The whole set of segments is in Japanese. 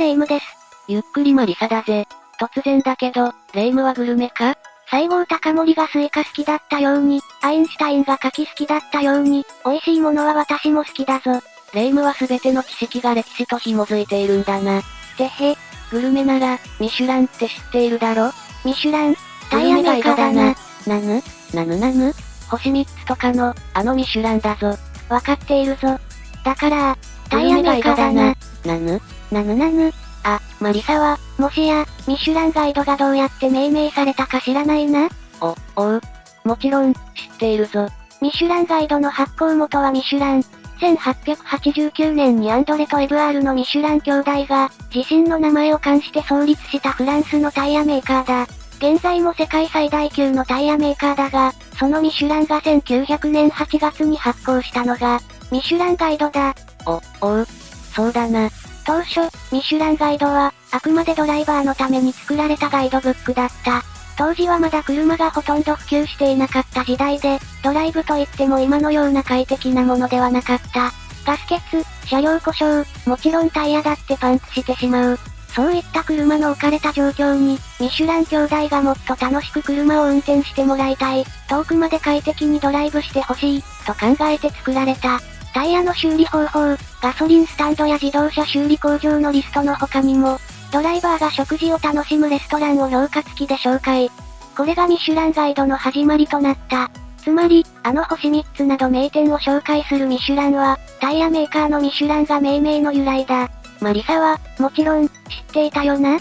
レ夢ムです。ゆっくりマリサだぜ。突然だけど、レ夢ムはグルメか？西郷隆盛がスイカ好きだったように、アインシュタインが柿好きだったように、美味しいものは私も好きだぞ。レ夢ムは全ての知識が歴史と紐づいているんだな。てへ。グルメなら、ミシュランって知っているだろ？ミシュラン、タイヤメーカーだな。なぬ星3つとかの、あのミシュランだぞ。わかっているぞ。だから、タイヤメーカーだな。なぬ。あ、マリサは、もしや、ミシュランガイドがどうやって命名されたか知らないな？おう。もちろん、知っているぞ。ミシュランガイドの発行元はミシュラン。1889年にアンドレとエブアールのミシュラン兄弟が、自身の名前を冠して創立したフランスのタイヤメーカーだ。現在も世界最大級のタイヤメーカーだが、そのミシュランが1900年8月に発行したのが、ミシュランガイドだ。そうだな。当初、ミシュランガイドは、あくまでドライバーのために作られたガイドブックだった。当時はまだ車がほとんど普及していなかった時代で、ドライブといっても今のような快適なものではなかった。ガス欠、車両故障、もちろんタイヤだってパンクしてしまう。そういった車の置かれた状況に、ミシュラン兄弟がもっと楽しく車を運転してもらいたい、遠くまで快適にドライブしてほしい、と考えて作られた。タイヤの修理方法、ガソリンスタンドや自動車修理工場のリストの他にも、ドライバーが食事を楽しむレストランを評価付きで紹介。これがミシュランガイドの始まりとなった。つまり、あの星3つなど名店を紹介するミシュランは、タイヤメーカーのミシュランが命名の由来だ。マリサは、もちろん、知っていたよな？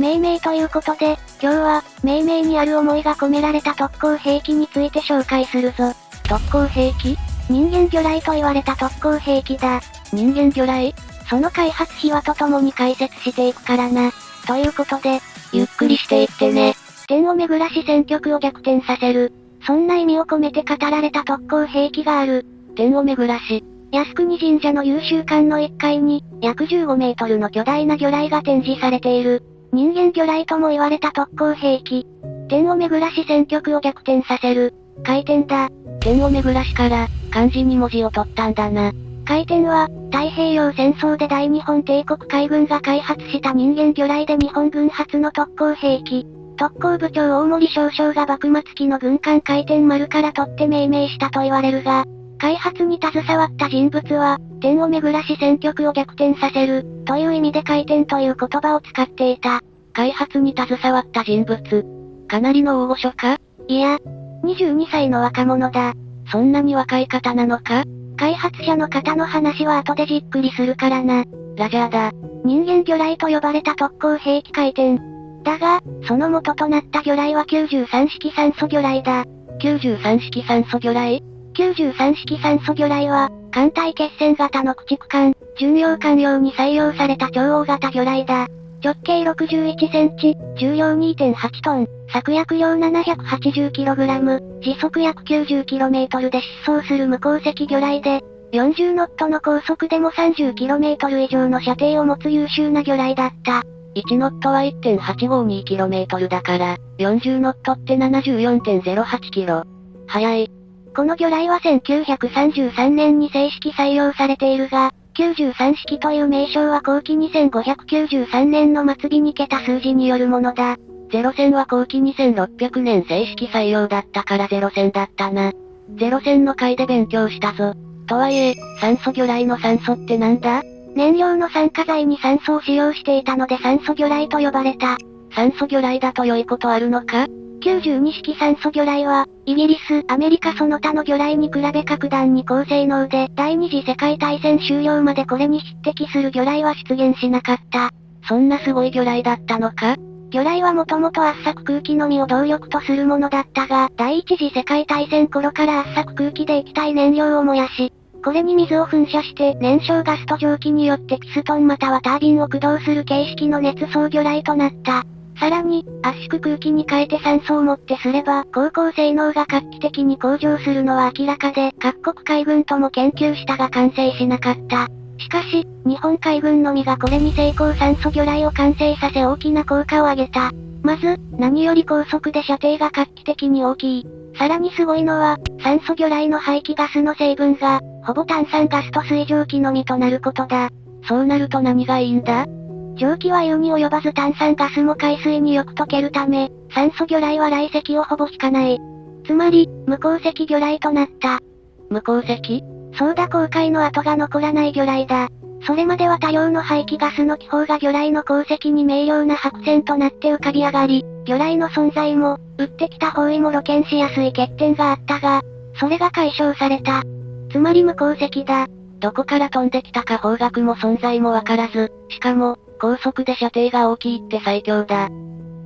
命名ということで、今日は、命名にある思いが込められた特攻兵器について紹介するぞ。特攻兵器？人間魚雷と言われた特攻兵器だ。人間魚雷？その開発秘話とともに解説していくからな。ということで、ゆっくりしていってね。天を巡らし戦局を逆転させる。そんな意味を込めて語られた特攻兵器がある。天を巡らし。靖国神社の優秀館の1階に、約15メートルの巨大な魚雷が展示されている。人間魚雷とも言われた特攻兵器。天を巡らし戦局を逆転させる。回転だ。天を巡らしから、漢字に文字を取ったんだな。回転は、太平洋戦争で大日本帝国海軍が開発した人間魚雷で日本軍初の特攻兵器。特攻部長大森少将が幕末期の軍艦回転丸から取って命名したと言われるが、開発に携わった人物は、天を巡らし戦局を逆転させる、という意味で回転という言葉を使っていた。開発に携わった人物。かなりの大御所か？いや、22歳の若者だ。そんなに若い方なのか？開発者の方の話は後でじっくりするからな。ラジャーだ。人間魚雷と呼ばれた特攻兵器回転。だが、その元となった魚雷は93式酸素魚雷だ。93式酸素魚雷？93式酸素魚雷は、艦隊決戦型の駆逐艦、巡洋艦用に採用された超大型魚雷だ。直径61センチ、重量 2.8 トン、作薬量 780kg、時速約 90km で疾走する無航跡魚雷で、40ノットの高速でも 30km 以上の射程を持つ優秀な魚雷だった。1ノットは 1.852km だから、40ノットって 74.08km。速い。この魚雷は1933年に正式採用されているが、93式という名称は後期2593年の末尾に桁数字によるものだ。ゼロ戦は後期2600年正式採用だったからゼロ戦だったな。ゼロ戦の回で勉強したぞ。とはいえ、酸素魚雷の酸素ってなんだ？燃料の酸化剤に酸素を使用していたので酸素魚雷と呼ばれた。酸素魚雷だと良いことあるのか？92式酸素魚雷は、イギリス、アメリカその他の魚雷に比べ格段に高性能で、第二次世界大戦終了までこれに匹敵する魚雷は出現しなかった。そんなすごい魚雷だったのか？魚雷はもともと圧搾空気のみを動力とするものだったが、第一次世界大戦頃から圧搾空気で液体燃料を燃やし、これに水を噴射して燃焼ガスと蒸気によってピストンまたはタービンを駆動する形式の熱装魚雷となった。さらに、圧縮空気に変えて酸素をもってすれば、航行性能が画期的に向上するのは明らかで、各国海軍とも研究したが完成しなかった。しかし、日本海軍のみがこれに成功酸素魚雷を完成させ大きな効果を上げた。まず、何より高速で射程が画期的に大きい。さらにすごいのは、酸素魚雷の排気ガスの成分が、ほぼ炭酸ガスと水蒸気のみとなることだ。そうなると何がいいんだ？蒸気は湯に及ばず炭酸ガスも海水によく溶けるため、酸素魚雷は来石をほぼ引かない。つまり、無鉱石魚雷となった。無鉱石？そうだ、航海の跡が残らない魚雷だ。それまでは多量の排気ガスの気泡が魚雷の鉱石に明瞭な白線となって浮かび上がり、魚雷の存在も、撃ってきた方位も露見しやすい欠点があったが、それが解消された。つまり無鉱石だ。どこから飛んできたか方角も存在もわからず、しかも、高速で射程が大きいって最強だ。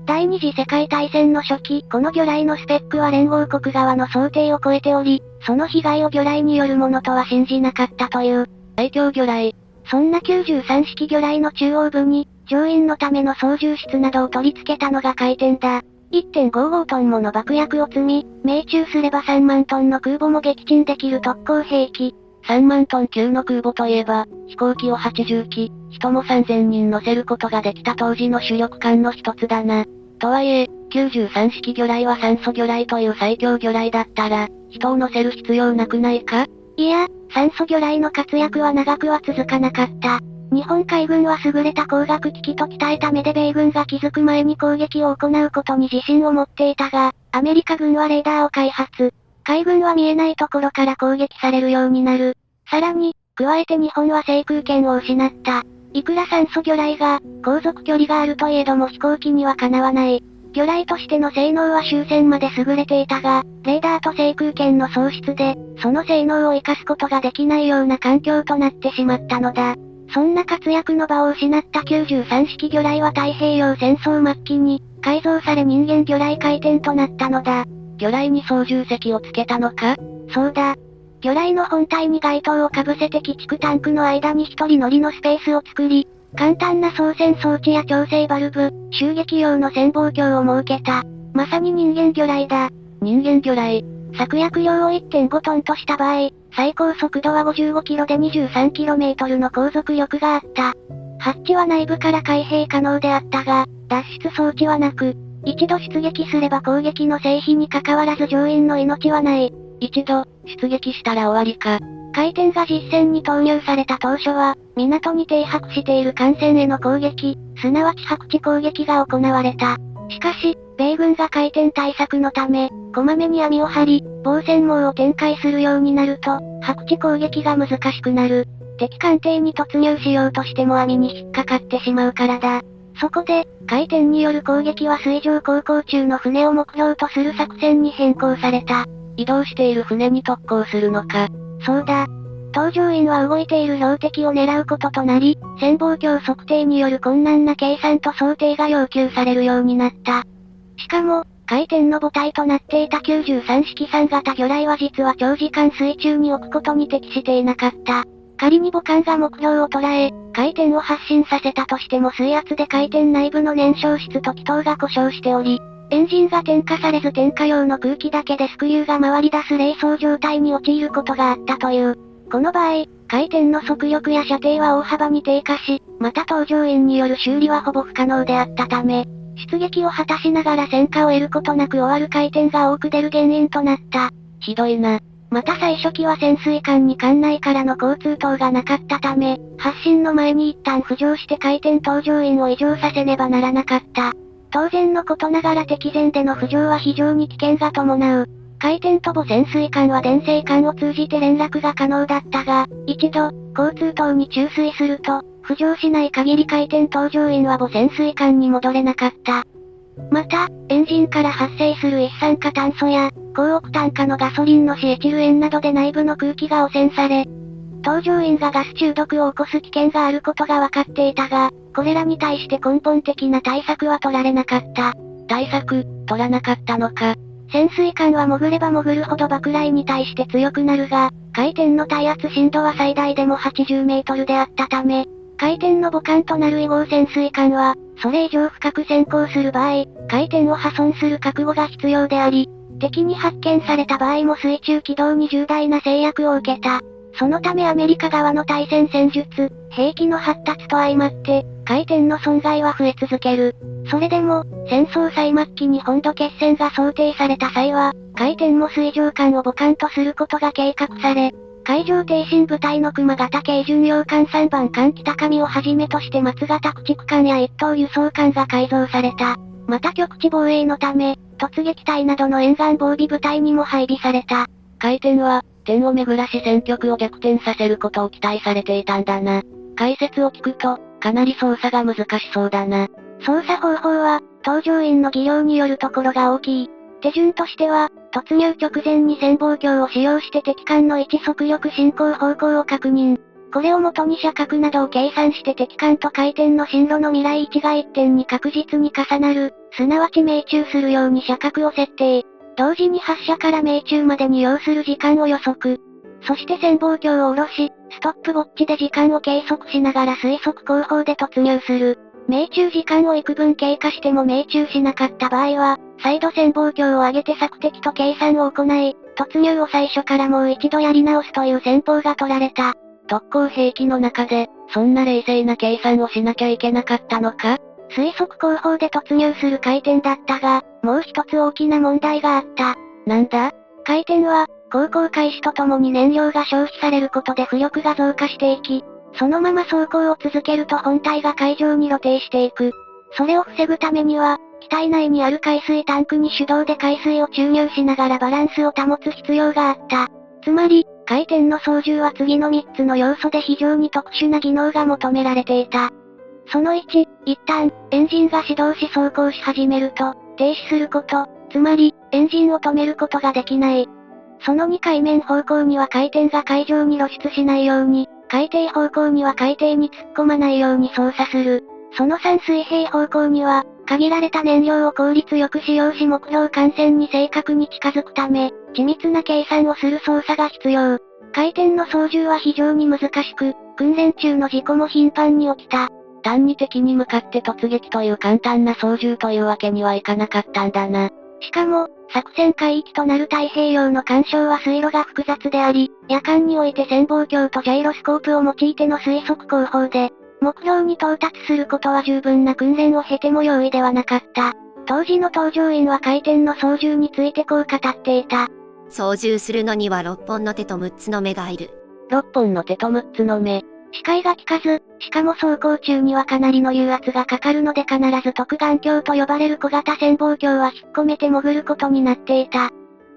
第二次世界大戦の初期、この魚雷のスペックは連合国側の想定を超えており、その被害を魚雷によるものとは信じなかったという。最強魚雷。そんな93式魚雷の中央部に、乗員のための操縦室などを取り付けたのが回転だ。1.55 トンもの爆薬を積み、命中すれば3万トンの空母も撃沈できる特攻兵器。3万トン級の空母といえば、飛行機を80機、人も3000人乗せることができた当時の主力艦の一つだな。とはいえ、93式魚雷は酸素魚雷という最強魚雷だったら、人を乗せる必要なくないか？いや、酸素魚雷の活躍は長くは続かなかった。日本海軍は優れた光学機器と鍛えた目で米軍が気づく前に攻撃を行うことに自信を持っていたが、アメリカ軍はレーダーを開発。海軍は見えないところから攻撃されるようになる。さらに、加えて日本は制空権を失った。いくら酸素魚雷が、航続距離があるといえども飛行機にはかなわない。魚雷としての性能は終戦まで優れていたが、レーダーと制空権の喪失で、その性能を活かすことができないような環境となってしまったのだ。そんな活躍の場を失った93式魚雷は太平洋戦争末期に、改造され人間魚雷回転となったのだ。魚雷に操縦席をつけたのか？そうだ。魚雷の本体に街灯をかぶせて機築タンクの間に一人乗りのスペースを作り、簡単な操船装置や調整バルブ、襲撃用の潜望鏡を設けた。まさに人間魚雷だ。人間魚雷。作薬量を 1.5 トンとした場合、最高速度は55キロで 23km の航続力があった。ハッチは内部から開閉可能であったが、脱出装置はなく、一度出撃すれば攻撃の成否に関わらず乗員の命はない。一度、出撃したら終わりか。回転が実戦に投入された当初は、港に停泊している艦船への攻撃、すなわち白地攻撃が行われた。しかし、米軍が回転対策のため、こまめに網を張り、防戦網を展開するようになると、白地攻撃が難しくなる。敵艦艇に突入しようとしても網に引っかかってしまうからだ。そこで、回転による攻撃は水上航行中の船を目標とする作戦に変更された。移動している船に特攻するのか。そうだ。搭乗員は動いている標的を狙うこととなり、潜望鏡測定による困難な計算と想定が要求されるようになった。しかも、回転の母体となっていた93式3型魚雷は実は長時間水中に置くことに適していなかった。仮に母艦が目標を捉え、回転を発進させたとしても水圧で回転内部の燃焼室と気筒が故障しており、エンジンが点火されず点火用の空気だけでスクリューが回り出す冷装状態に陥ることがあったという。この場合、回転の速力や射程は大幅に低下し、また搭乗員による修理はほぼ不可能であったため、出撃を果たしながら戦果を得ることなく終わる回転が多く出る原因となった。ひどいな。また最初期は潜水艦に艦内からの交通等がなかったため、発進の前に一旦浮上して回転搭乗員を移乗させねばならなかった。当然のことながら敵前での浮上は非常に危険が伴う。回転と母潜水艦は電声管を通じて連絡が可能だったが、一度、交通等に注水すると、浮上しない限り回転搭乗員は母潜水艦に戻れなかった。また、エンジンから発生する一酸化炭素や、高オクタン化のガソリンのシエチル塩などで内部の空気が汚染され、搭乗員がガス中毒を起こす危険があることが分かっていたが、これらに対して根本的な対策は取られなかった。対策、取らなかったのか。潜水艦は潜れば潜るほど爆雷に対して強くなるが、回転の耐圧深度は最大でも80メートルであったため、回転の母艦となる2号潜水艦は、それ以上深く潜航する場合、回転を破損する覚悟が必要であり、敵に発見された場合も水中軌道に重大な制約を受けた。そのためアメリカ側の対戦戦術、兵器の発達と相まって、回転の損害は増え続ける。それでも、戦争最末期に本土決戦が想定された際は、回転も水上艦を母艦とすることが計画され、海上挺身部隊の熊型軽巡洋艦3番艦北上をはじめとして松型駆逐艦や一等輸送艦が改造された。また局地防衛のため、突撃隊などの沿岸防備部隊にも配備された。回転は、天を巡らし戦局を逆転させることを期待されていたんだな。解説を聞くと、かなり操作が難しそうだな。操作方法は、搭乗員の技量によるところが大きい。手順としては、突入直前に潜望鏡を使用して敵艦の位置速力進行方向を確認。これを元に射角などを計算して敵艦と回転の進路の未来位置が一点に確実に重なる、すなわち命中するように射角を設定。同時に発射から命中までに要する時間を予測。そして潜望鏡を下ろし、ストップウォッチで時間を計測しながら推測後方で突入する。命中時間を幾分経過しても命中しなかった場合は、再度潜望鏡を上げて索敵と計算を行い、突入を最初からもう一度やり直すという戦法が取られた。特攻兵器の中で、そんな冷静な計算をしなきゃいけなかったのか？推測後方で突入する回転だったが、もう一つ大きな問題があった。なんだ？回転は、航行開始とともに燃料が消費されることで浮力が増加していき、そのまま走行を続けると本体が海上に露呈していく。それを防ぐためには、機体内にある海水タンクに手動で海水を注入しながらバランスを保つ必要があった。つまり、回転の操縦は次の3つの要素で非常に特殊な技能が求められていた。その1、一旦、エンジンが始動し走行し始めると、停止すること、つまり、エンジンを止めることができない。その2海面方向には回転が海上に露出しないように、海底方向には海底に突っ込まないように操作する。その3水平方向には、限られた燃料を効率よく使用し目標艦船に正確に近づくため、緻密な計算をする操作が必要。回転の操縦は非常に難しく、訓練中の事故も頻繁に起きた。単に敵に向かって突撃という簡単な操縦というわけにはいかなかったんだな。しかも、作戦海域となる太平洋の干渉は水路が複雑であり、夜間において潜望鏡とジャイロスコープを用いての推測工法で、目標に到達することは十分な訓練を経ても容易ではなかった。当時の搭乗員は回転の操縦についてこう語っていた。操縦するのには6本の手と6つの目がいる。6本の手と6つの目。視界が利かず、しかも走行中にはかなりの油圧がかかるので必ず特眼鏡と呼ばれる小型潜望鏡は引っ込めて潜ることになっていた。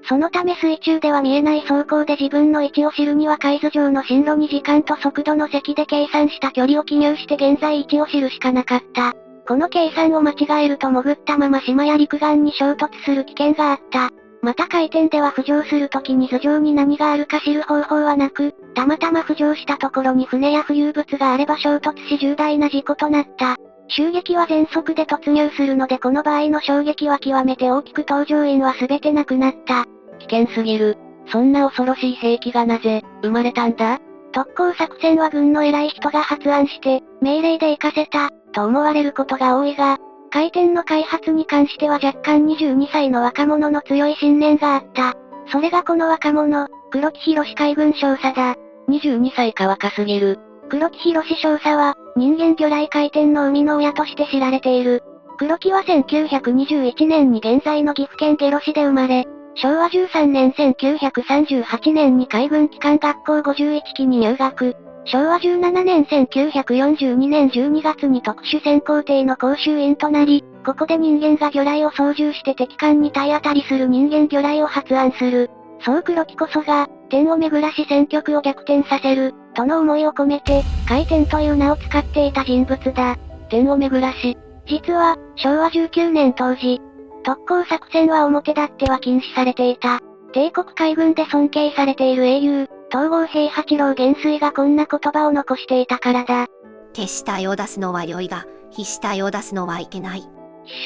そのため水中では見えない走行で自分の位置を知るには海図上の進路に時間と速度の積で計算した距離を記入して現在位置を知るしかなかった。この計算を間違えると潜ったまま島や陸岸に衝突する危険があった。また回転では浮上するときに頭上に何があるか知る方法はなく、たまたま浮上したところに船や浮遊物があれば衝突し重大な事故となった。襲撃は全速で突入するのでこの場合の衝撃は極めて大きく搭乗員は全て亡くなった。危険すぎる。そんな恐ろしい兵器がなぜ、生まれたんだ？特攻作戦は軍の偉い人が発案して、命令で活かせた、と思われることが多いが、回転の開発に関しては若干22歳の若者の強い信念があった。それがこの若者、黒木宏海軍少佐だ。22歳か若すぎる。黒木宏少佐は、人間魚雷回転の生みの親として知られている。黒木は1921年に現在の岐阜県下呂市で生まれ、昭和13年1938年に海軍機関学校51期に入学。昭和17年1942年12月に特殊潜航艇の講習員となり、ここで人間が魚雷を操縦して敵艦に体当たりする人間魚雷を発案する。そう黒木こそが、天を巡らし戦局を逆転させる、との思いを込めて、回転という名を使っていた人物だ。天を巡らし。実は、昭和19年当時、特攻作戦は表立っては禁止されていた。帝国海軍で尊敬されている英雄、東郷平八郎元帥がこんな言葉を残していたからだ。決死体を出すのは良いが、必死体を出すのはいけない。必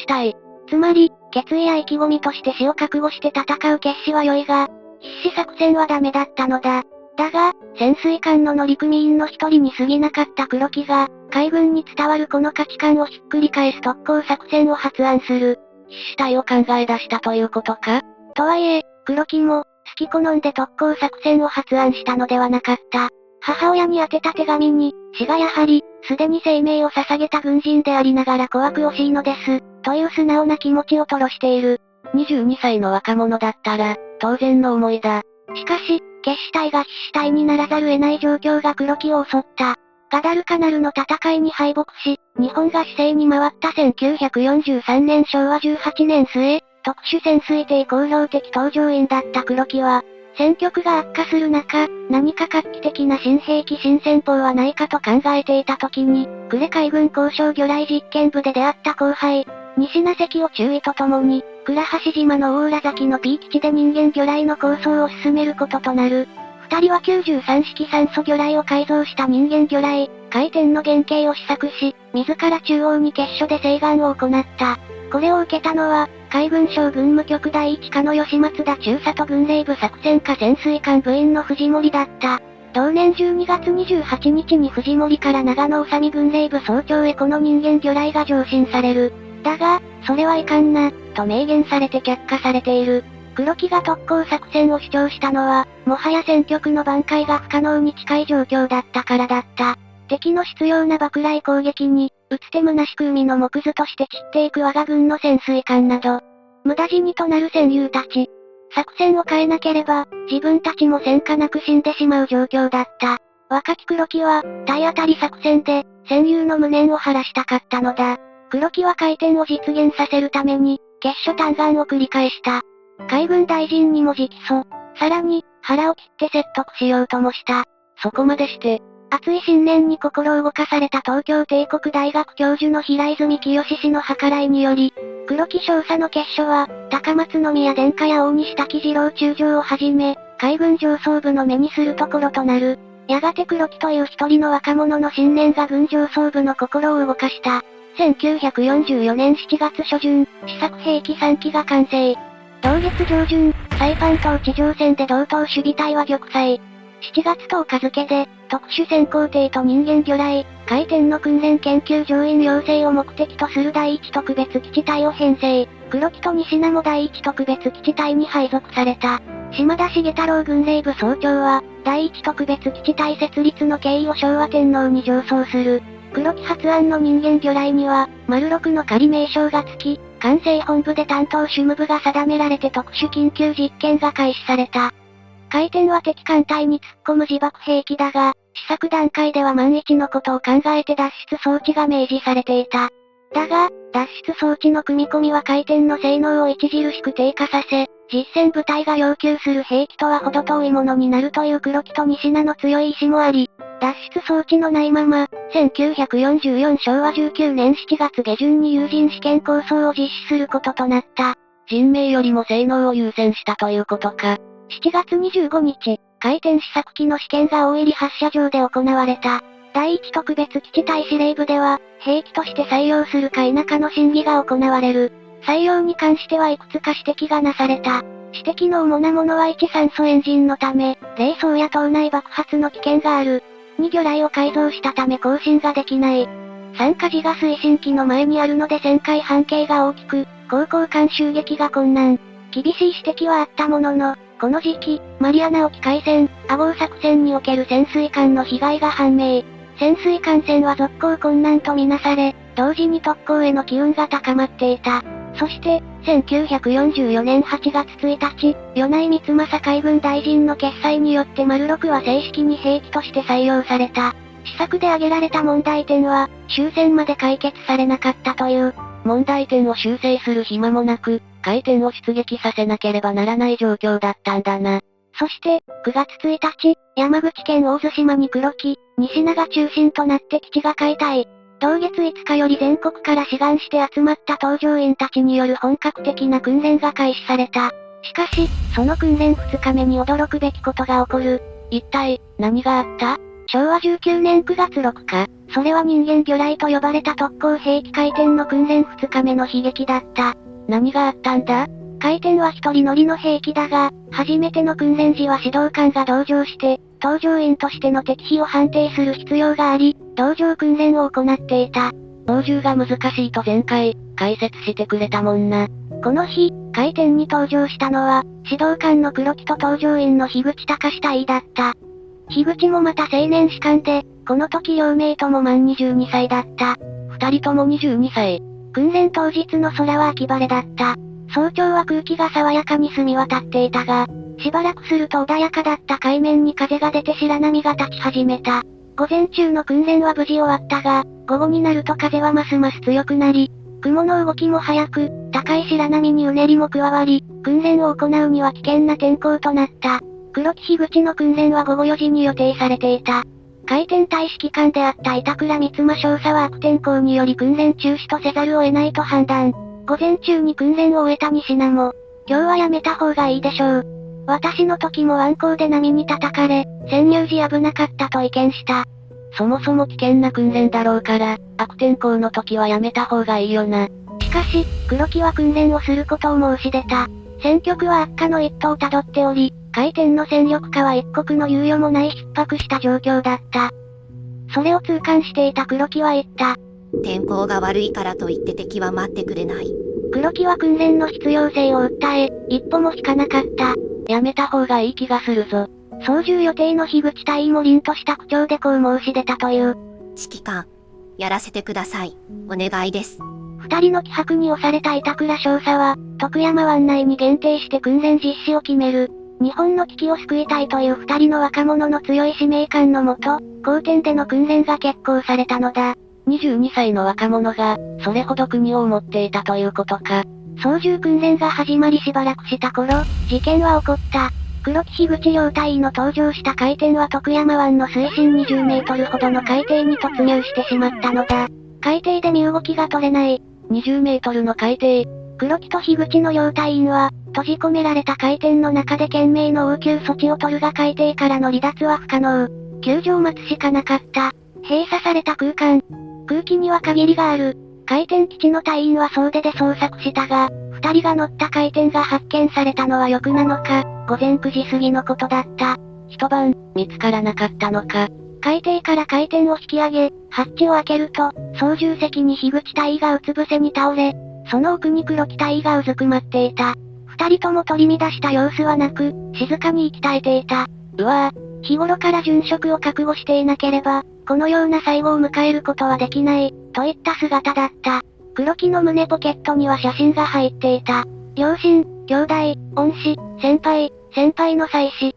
死体。つまり、決意や意気込みとして死を覚悟して戦う決死は良いが、必死作戦はダメだったのだ。だが、潜水艦の乗組員の一人に過ぎなかった黒木が、海軍に伝わるこの価値観をひっくり返す特攻作戦を発案する。必死体を考え出したということか？とはいえ、黒木も、好き好んで特攻作戦を発案したのではなかった。母親に宛てた手紙に、死がやはり、すでに生命を捧げた軍人でありながら怖く惜しいのです、という素直な気持ちを吐露している。22歳の若者だったら、当然の思いだ。しかし、決死隊が必死隊にならざる得ない状況が黒木を襲った。ガダルカナルの戦いに敗北し、日本が市政に回った1943年昭和18年末、特殊潜水艇工業的搭乗員だった黒木は、戦局が悪化する中、何か画期的な新兵器新戦法はないかと考えていた時に、呉海軍交渉魚雷実験部で出会った後輩、西名関を中尉と共に、倉橋島の大浦崎の P 基地で人間魚雷の構想を進めることとなる。二人は93式酸素魚雷を改造した人間魚雷、回転の原型を試作し、自ら中央に結所で請願を行った。これを受けたのは、海軍省軍務局第一課の吉松田中佐と軍令部作戦課潜水艦部員の藤森だった。同年12月28日に藤森から長野治美軍令部総長へこの人間魚雷が上申される。だが、それはいかんな、と明言されて却下されている。黒木が特攻作戦を主張したのは、もはや戦局の挽回が不可能に近い状況だったからだった。敵の執拗な爆雷攻撃に、打つ手虚しく海の木図として散っていく我が軍の潜水艦など、無駄死にとなる戦友たち。作戦を変えなければ、自分たちも戦果なく死んでしまう状況だった。若き黒木は、体当たり作戦で、戦友の無念を晴らしたかったのだ。黒木は回転を実現させるために、決所嘆願を繰り返した。海軍大臣にも直訴。さらに、腹を切って説得しようともした。そこまでして、熱い信念に心動かされた東京帝国大学教授の平泉清氏の計らいにより、黒木少佐の結所は、高松宮殿下や大西滝次郎中将をはじめ、海軍上層部の目にするところとなる。やがて黒木という一人の若者の信念が軍上層部の心を動かした。1944年7月初旬、試作兵器3機が完成。同月上旬、サイパン島地上戦で同等守備隊は玉砕。7月10日付で、特殊潜航艇と人間魚雷、回転の訓練研究乗員養成を目的とする第一特別基地隊を編成。黒木と西名も第一特別基地隊に配属された。島田重太郎軍令部総長は、第一特別基地隊設立の経緯を昭和天皇に上奏する。黒木発案の人間魚雷には、丸6の仮名称が付き、管制本部で担当主務部が定められて特殊緊急実験が開始された。回転は敵艦隊に突っ込む自爆兵器だが、試作段階では万一のことを考えて脱出装置が明示されていた。だが、脱出装置の組み込みは回転の性能を著しく低下させ、実戦部隊が要求する兵器とは程遠いものになるという黒木と西名の強い意志もあり、脱出装置のないまま、1944昭和19年7月下旬に有人試験構想を実施することとなった。人命よりも性能を優先したということか。7月25日、回転試作機の試験が大入発射場で行われた。第一特別基地隊司令部では、兵器として採用するか否かの審議が行われる。採用に関してはいくつか指摘がなされた。指摘の主なものは1酸素エンジンのため、冷装や島内爆発の危険がある。2魚雷を改造したため更新ができない。3火事が推進機の前にあるので旋回半径が大きく、航行間襲撃が困難。厳しい指摘はあったものの、この時期、マリアナ沖海戦、アゴー作戦における潜水艦の被害が判明。潜水艦戦は続行困難とみなされ、同時に特攻への機運が高まっていた。そして、1944年8月1日、米内光政海軍大臣の決裁によって丸6は正式に兵器として採用された。試作で挙げられた問題点は、終戦まで解決されなかったという。問題点を修正する暇もなく、回転を出撃させなければならない状況だったんだな。そして、9月1日、山口県大津島に黒木、西名が中心となって基地が解体。同月5日より全国から志願して集まった搭乗員たちによる本格的な訓練が開始された。しかし、その訓練2日目に驚くべきことが起こる。一体、何があった？昭和19年9月6日、それは人間魚雷と呼ばれた特攻兵器回転の訓練2日目の悲劇だった。何があったんだ？回転は一人乗りの兵器だが、初めての訓練時は指導官が同乗して、搭乗員としての適否を判定する必要があり、同乗訓練を行っていた。操縦が難しいと前回、解説してくれたもんな。この日、回転に搭乗したのは、指導官の黒木と搭乗員の樋口隆隊員だった。樋口もまた青年士官で、この時両名とも満22歳だった。二人とも22歳。訓練当日の空は秋晴れだった。早朝は空気が爽やかに澄み渡っていたが、しばらくすると穏やかだった海面に風が出て白波が立ち始めた。午前中の訓練は無事終わったが、午後になると風はますます強くなり、雲の動きも速く、高い白波にうねりも加わり、訓練を行うには危険な天候となった。黒木樋口の訓練は午後4時に予定されていた。海天隊指揮官であった板倉光馬少佐は悪天候により訓練中止とせざるを得ないと判断。午前中に訓練を終えた西名も、今日はやめた方がいいでしょう。私の時も湾口で波に叩かれ、潜入時危なかったと意見した。そもそも危険な訓練だろうから、悪天候の時はやめた方がいいよな。しかし、黒木は訓練をすることを申し出た。戦局は悪化の一途をたどっており、海天の戦力化は一刻の猶予もない逼迫した状況だった。それを痛感していた黒木は言った。天候が悪いからといって敵は待ってくれない。黒木は訓練の必要性を訴え、一歩も引かなかった。やめた方がいい気がするぞ。操縦予定の樋口隊員も凛とした口調でこう申し出たという。指揮官、やらせてください。お願いです。二人の気迫に押された板倉少佐は、徳山湾内に限定して訓練実施を決める。日本の危機を救いたいという二人の若者の強い使命感のもと、好天での訓練が決行されたのだ。22歳の若者が、それほど国を思っていたということか。操縦訓練が始まりしばらくした頃、事件は起こった。黒木樋口両隊員の搭乗した海天は徳山湾の水深20メートルほどの海底に突入してしまったのだ。海底で身動きが取れない。20メートルの海底。黒木と樋口の両隊員は、閉じ込められた海天の中で懸命の応急措置を取るが海底からの離脱は不可能。救助を待つしかなかった。閉鎖された空間。空気には限りがある。海天基地の隊員は総出で捜索したが、二人が乗った海天が発見されたのは翌7日、午前9時過ぎのことだった。一晩、見つからなかったのか。海底から海天を引き上げ、ハッチを開けると、操縦席に樋口隊員がうつ伏せに倒れ、その奥に黒木隊員がうずくまっていた。二人とも取り乱した様子はなく、静かに息絶えていた。うわぁ。日頃から殉職を覚悟していなければ、このような最後を迎えることはできない、といった姿だった。黒木の胸ポケットには写真が入っていた。両親、兄弟、恩師、先輩の妻子。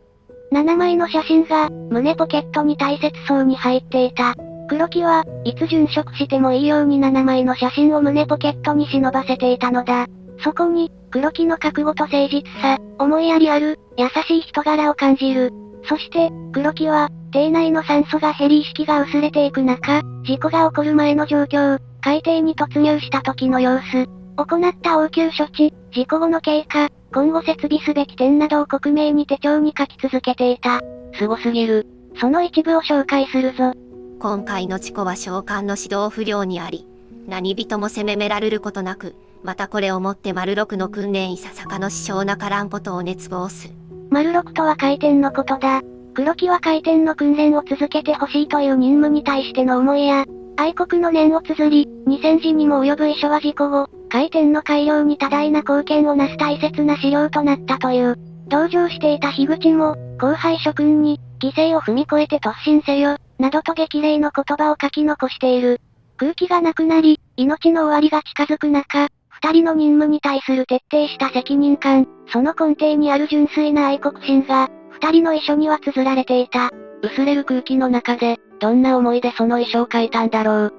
7枚の写真が、胸ポケットに大切そうに入っていた。黒木は、いつ殉職してもいいように7枚の写真を胸ポケットに忍ばせていたのだ。そこに、黒木の覚悟と誠実さ、思いやりある、優しい人柄を感じる。そして、黒木は、艇内の酸素が減り意識が薄れていく中、事故が起こる前の状況、海底に突入した時の様子、行った応急処置、事故後の経過、今後設備すべき点などを克明に手帳に書き続けていた。すごすぎる。その一部を紹介するぞ。今回の事故は将官の指導不良にあり、何人も責められることなく、またこれをもって丸六の訓練いささかの支障なからんことを熱望す。丸六とは海天のことだ。黒木は海天の訓練を続けてほしいという任務に対しての思いや、愛国の念を綴り、2000字にも及ぶ遺書は事故後、海天の改良に多大な貢献をなす大切な資料となったという。同乗していた樋口も、後輩諸君に、犠牲を踏み越えて突進せよ、などと激励の言葉を書き残している。空気がなくなり、命の終わりが近づく中、二人の任務に対する徹底した責任感、その根底にある純粋な愛国心が、二人の遺書には綴られていた。薄れる空気の中で、どんな思いでその遺書を書いたんだろう。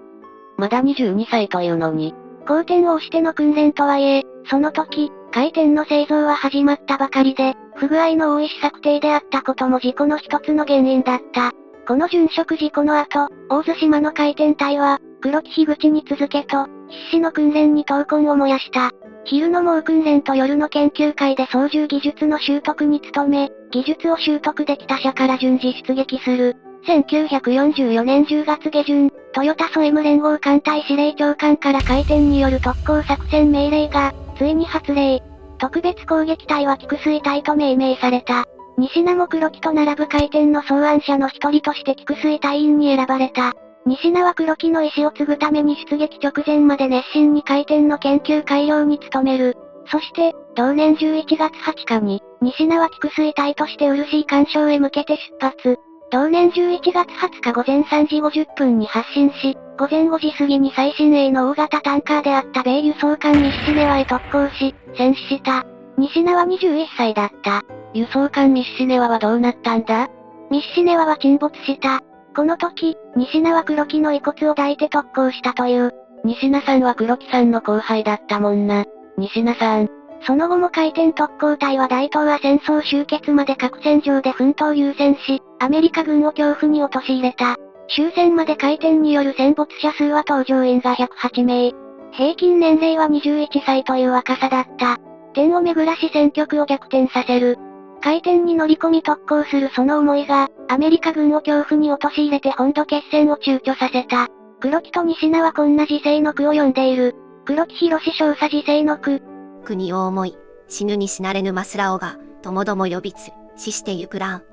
まだ22歳というのに。好天を押しての訓練とはいえ、その時、海天の製造は始まったばかりで、不具合の多い試作艇であったことも事故の一つの原因だった。この殉職事故の後、大津島の海天隊は、黒木樋口に続けと、必死の訓練に闘魂を燃やした。昼の猛訓練と夜の研究会で操縦技術の習得に努め、技術を習得できた社から順次出撃する。1944年10月下旬、豊田ソ M 連合艦隊司令長官から海天による特攻作戦命令が、ついに発令。特別攻撃隊は菊水隊と命名された。西名も黒木と並ぶ海天の草案者の一人として菊水隊員に選ばれた。西名は黒木の意思を継ぐために出撃直前まで熱心に海天の研究改良に努める。そして、同年11月20日に、西名は菊水隊として漆干渉へ向けて出発。同年11月20日午前3時50分に発進し、午前5時過ぎに最新鋭の大型タンカーであった米輸送艦西シネワへ特攻し、戦死した。西名は21歳だった。輸送艦ミシシネワはどうなったんだ？ミシシネワは沈没した。この時、仁科は黒木の遺骨を抱いて特攻したという。仁科さんは黒木さんの後輩だったもんな。仁科さん。その後も海天特攻隊は大東亜戦争終結まで核戦場で奮闘優先し、アメリカ軍を恐怖に陥れた。終戦まで海天による戦没者数は搭乗員が108名。平均年齢は21歳という若さだった。天を巡らし戦局を逆転させる。海天に乗り込み特攻するその思いが、アメリカ軍を恐怖に陥れて本土決戦を躊躇させた。黒木と仁科はこんな時世の句を読んでいる。黒木博少佐時世の句。国を思い、死ぬに死なれぬマスラオが、ともども呼びつ、死してゆくらん。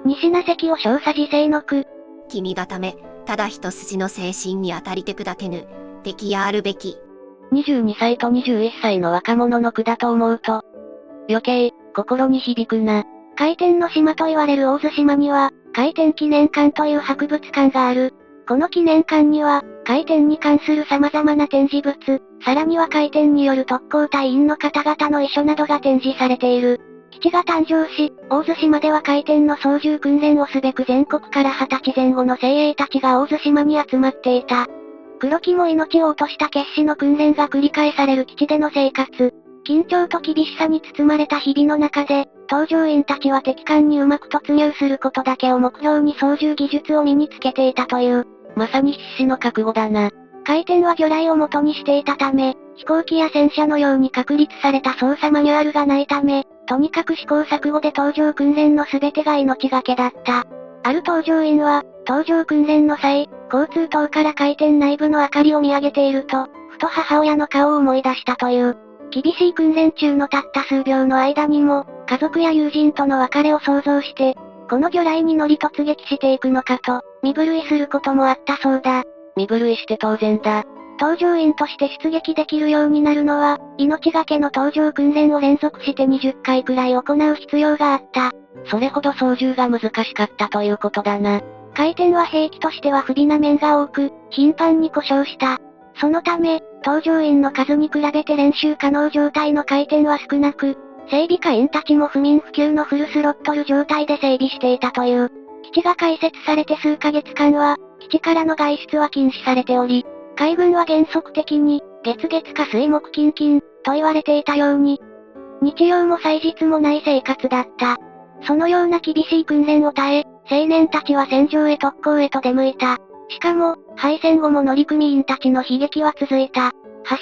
仁科関を少佐時世の句。君がため、ただ一筋の精神に当たりて砕けぬ、敵やあるべき。22歳と21歳の若者の句だと思うと、余計、心に響くな。海天の島と言われる大津島には、海天記念館という博物館がある。この記念館には、海天に関する様々な展示物、さらには海天による特攻隊員の方々の遺書などが展示されている。基地が誕生し、大津島では海天の操縦訓練をすべく全国から20歳前後の精鋭たちが大津島に集まっていた。黒木も命を落とした決死の訓練が繰り返される基地での生活。緊張と厳しさに包まれた日々の中で、搭乗員たちは敵艦にうまく突入することだけを目標に操縦技術を身につけていたという。まさに必死の覚悟だな。海天は魚雷を元にしていたため、飛行機や戦車のように確立された操作マニュアルがないため、とにかく試行錯誤で搭乗訓練の全てが命がけだった。ある搭乗員は、搭乗訓練の際、交通塔から海天内部の明かりを見上げていると、ふと母親の顔を思い出したという。厳しい訓練中のたった数秒の間にも、家族や友人との別れを想像して、この魚雷に乗り突撃していくのかと、身震いすることもあったそうだ。身震いして当然だ。搭乗員として出撃できるようになるのは、命がけの搭乗訓練を連続して20回くらい行う必要があった。それほど操縦が難しかったということだな。海天は兵器としては不備な面が多く、頻繁に故障した。そのため、搭乗員の数に比べて練習可能状態の海天は少なく、整備課員たちも不眠不休のフルスロットル状態で整備していたという。基地が開設されて数ヶ月間は、基地からの外出は禁止されており、海軍は原則的に、月火水木金金、と言われていたように、日曜も祭日もない生活だった。そのような厳しい訓練を耐え、青年たちは戦場へ特攻へと出向いた。しかも、敗戦後も乗組員たちの悲劇は続いた。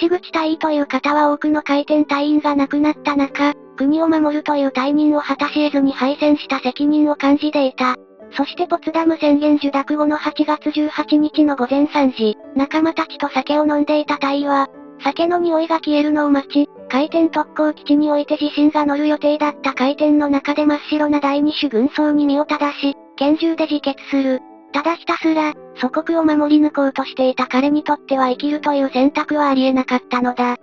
橋口隊員という方は多くの海天隊員が亡くなった中、国を守るという大任を果たし得ずに敗戦した責任を感じていた。そしてポツダム宣言受諾後の8月18日の午前3時、仲間たちと酒を飲んでいた隊員は、酒の匂いが消えるのを待ち、海天特攻基地において自身が乗る予定だった海天の中で真っ白な第二種軍曹に身を正し、拳銃で自決する。ただひたすら、祖国を守り抜こうとしていた彼にとっては生きるという選択はありえなかったのだ。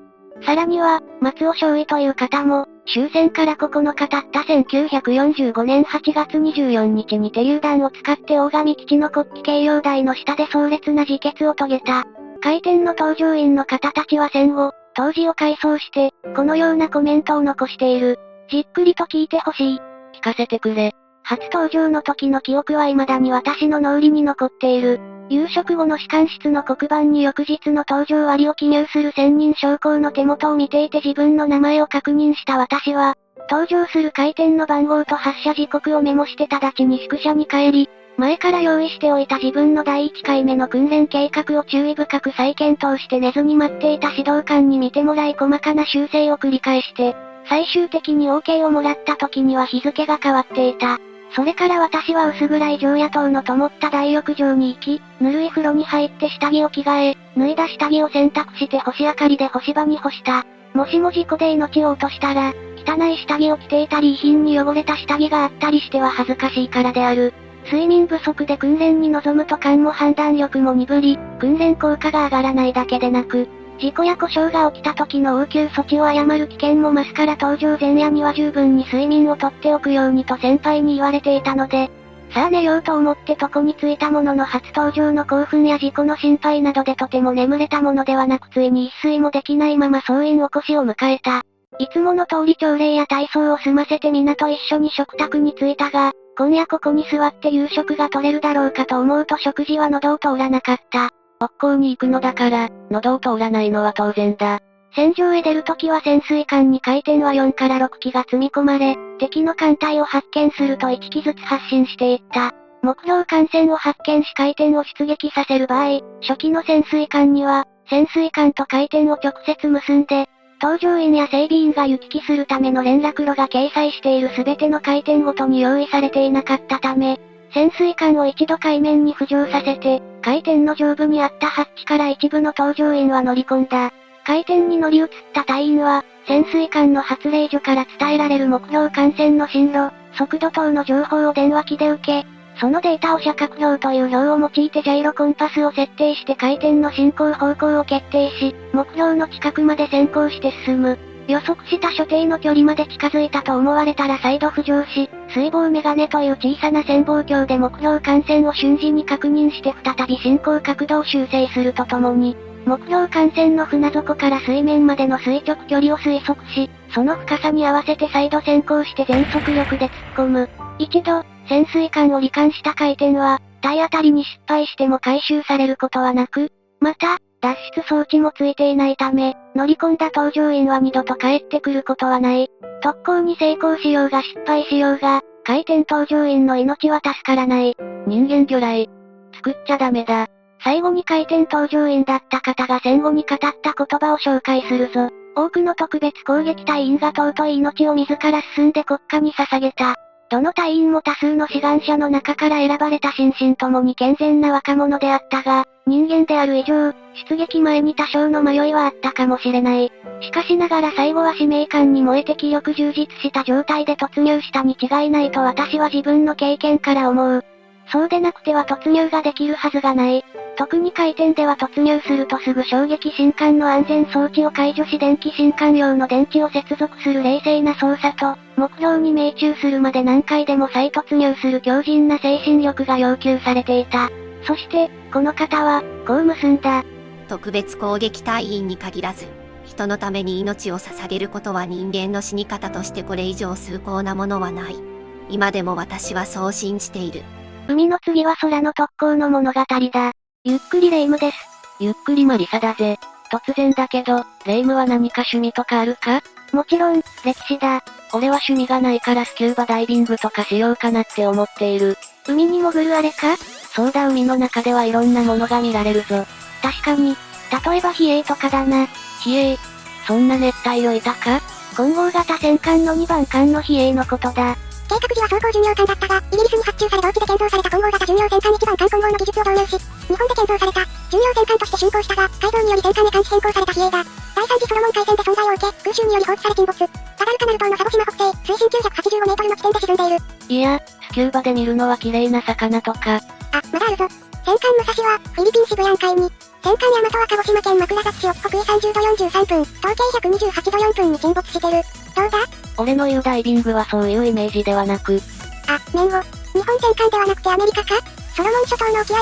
さらには、松尾少尉という方も、終戦から9日経った1945年8月24日に手榴弾を使って大上基地の国旗掲揚台の下で壮烈な自決を遂げた。海天の搭乗員の方たちは戦後、当時を回想して、このようなコメントを残している。じっくりと聞いてほしい。聞かせてくれ。初登場の時の記憶は未だに私の脳裏に残っている。夕食後の士官室の黒板に翌日の搭乗割を記入する専任将校の手元を見ていて自分の名前を確認した私は、搭乗する海天の番号と発車時刻をメモして直ちに宿舎に帰り、前から用意しておいた自分の第1回目の訓練計画を注意深く再検討して寝ずに待っていた指導官に見てもらい細かな修正を繰り返して、最終的に OK をもらった時には日付が変わっていた。それから私は薄暗い常夜灯の灯った大浴場に行き、ぬるい風呂に入って下着を着替え、脱いだ下着を洗濯して星明かりで干し場に干した。もしも事故で命を落としたら、汚い下着を着ていたり遺品に汚れた下着があったりしては恥ずかしいからである。睡眠不足で訓練に臨むと勘も判断力も鈍り、訓練効果が上がらないだけでなく、事故や故障が起きた時の応急措置を誤る危険も増すから搭乗前夜には十分に睡眠をとっておくようにと先輩に言われていたので、さあ寝ようと思って床に着いたものの初登場の興奮や事故の心配などでとても眠れたものではなくついに一睡もできないまま総員起こしを迎えた。いつもの通り朝礼や体操を済ませて皆と一緒に食卓に着いたが、今夜ここに座って夕食が取れるだろうかと思うと食事は喉を通らなかった。北港に行くのだから、喉を通らないのは当然だ。船上へ出るときは潜水艦に回転は4から6機が積み込まれ、敵の艦隊を発見すると1機ずつ発進していった。目標艦船を発見し回転を出撃させる場合、初期の潜水艦には、潜水艦と回転を直接結んで、搭乗員や整備員が行き来するための連絡路が掲載している全ての回転ごとに用意されていなかったため、潜水艦を一度海面に浮上させて、回転の上部にあったハッチから一部の搭乗員は乗り込んだ。回転に乗り移った隊員は、潜水艦の発令所から伝えられる目標艦船の進路、速度等の情報を電話機で受け、そのデータを射角表という表を用いてジャイロコンパスを設定して回転の進行方向を決定し、目標の近くまで先行して進む。予測した所定の距離まで近づいたと思われたら再度浮上し、水防メガネという小さな潜望鏡で目標艦船を瞬時に確認して再び進行角度を修正するとともに、目標艦船の船底から水面までの垂直距離を推測し、その深さに合わせて再度先行して全速力で突っ込む。一度、潜水艦を罹艦した回転は、体当たりに失敗しても回収されることはなく、また、脱出装置もついていないため、乗り込んだ搭乗員は二度と帰ってくることはない。特攻に成功しようが失敗しようが、回転搭乗員の命は助からない。人間魚雷。作っちゃダメだ。最後に回転搭乗員だった方が戦後に語った言葉を紹介するぞ。多くの特別攻撃隊員が尊い命を自ら進んで国家に捧げた。どの隊員も多数の志願者の中から選ばれた心身ともに健全な若者であったが、人間である以上、出撃前に多少の迷いはあったかもしれない。しかしながら最後は使命感に燃えて気力充実した状態で突入したに違いないと私は自分の経験から思う。そうでなくては突入ができるはずがない。特に回転では突入するとすぐ衝撃信管の安全装置を解除し電気信管用の電池を接続する冷静な操作と、目標に命中するまで何回でも再突入する強靭な精神力が要求されていた。そして、この方は、こう結んだ。特別攻撃隊員に限らず、人のために命を捧げることは人間の死に方としてこれ以上崇高なものはない。今でも私はそう信じている。海の次は空の特攻の物語だ。ゆっくりレ夢ムです。ゆっくりマリサだぜ。突然だけど、レ夢ムは何か趣味とかあるか？もちろん、歴史だ。俺は趣味がないからスキューバダイビングとかしようかなって思っている。海に潜るあれか？そうだ、海の中ではいろんなものが見られるぞ。確かに。例えば比叡とかだな。比叡？そんな熱帯魚いたか？混合型戦艦の2番艦の比叡のことだ。計画時は装甲巡洋艦だったが、イギリスに発注され同期で建造された混合型巡洋戦艦1番艦混合の技術を導入し、日本で建造された、巡洋戦艦として竣工したが、改造により戦艦へ艦種変更された比叡だ。第3次ソロモン海戦で損害を受け、空襲により放置され沈没。ガダルカナル島の佐渡島北西、水深985メートルの地点で沈んでいる。いや、スキューバで見るのは綺麗な魚とか。あ、まだあるぞ。戦艦武蔵は、フィリピンシブヤン海に、戦艦大和は鹿児島県枕崎市沖北緯30度43分、東経128度4分に沈没してる。どうだ？俺の言うダイビングはそういうイメージではなく。あ、面を。日本戦艦ではなくてアメリカか？ソロモン諸島の沖合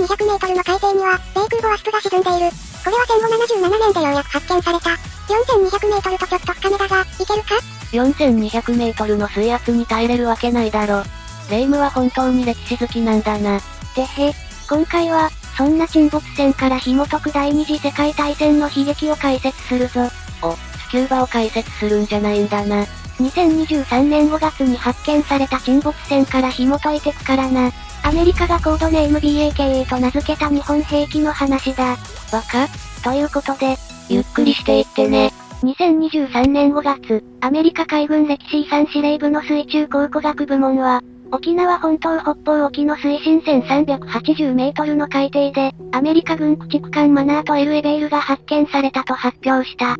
4200メートルの海底には、米空母ワスプが沈んでいる。これは戦後77年でようやく発見された。4200メートルとちょっと深めだが、いけるか？ 4200メートルの水圧に耐えれるわけないだろ。レ夢ムは本当に歴史好きなんだな。てへ。今回は、そんな沈没船から紐解く第二次世界大戦の悲劇を解説するぞ。お、スキューバを解説するんじゃないんだな。2023年5月に発見された沈没船から紐解いてくからな。アメリカがコードネーム BAKA と名付けた日本兵器の話だ。バカ？ということで、ゆっくりしていってね。2023年5月、アメリカ海軍歴史遺産司令部の水中考古学部門は、沖縄本島北方沖の水深1380メートルの海底で、アメリカ軍駆逐艦マナーとエルエベールが発見されたと発表した。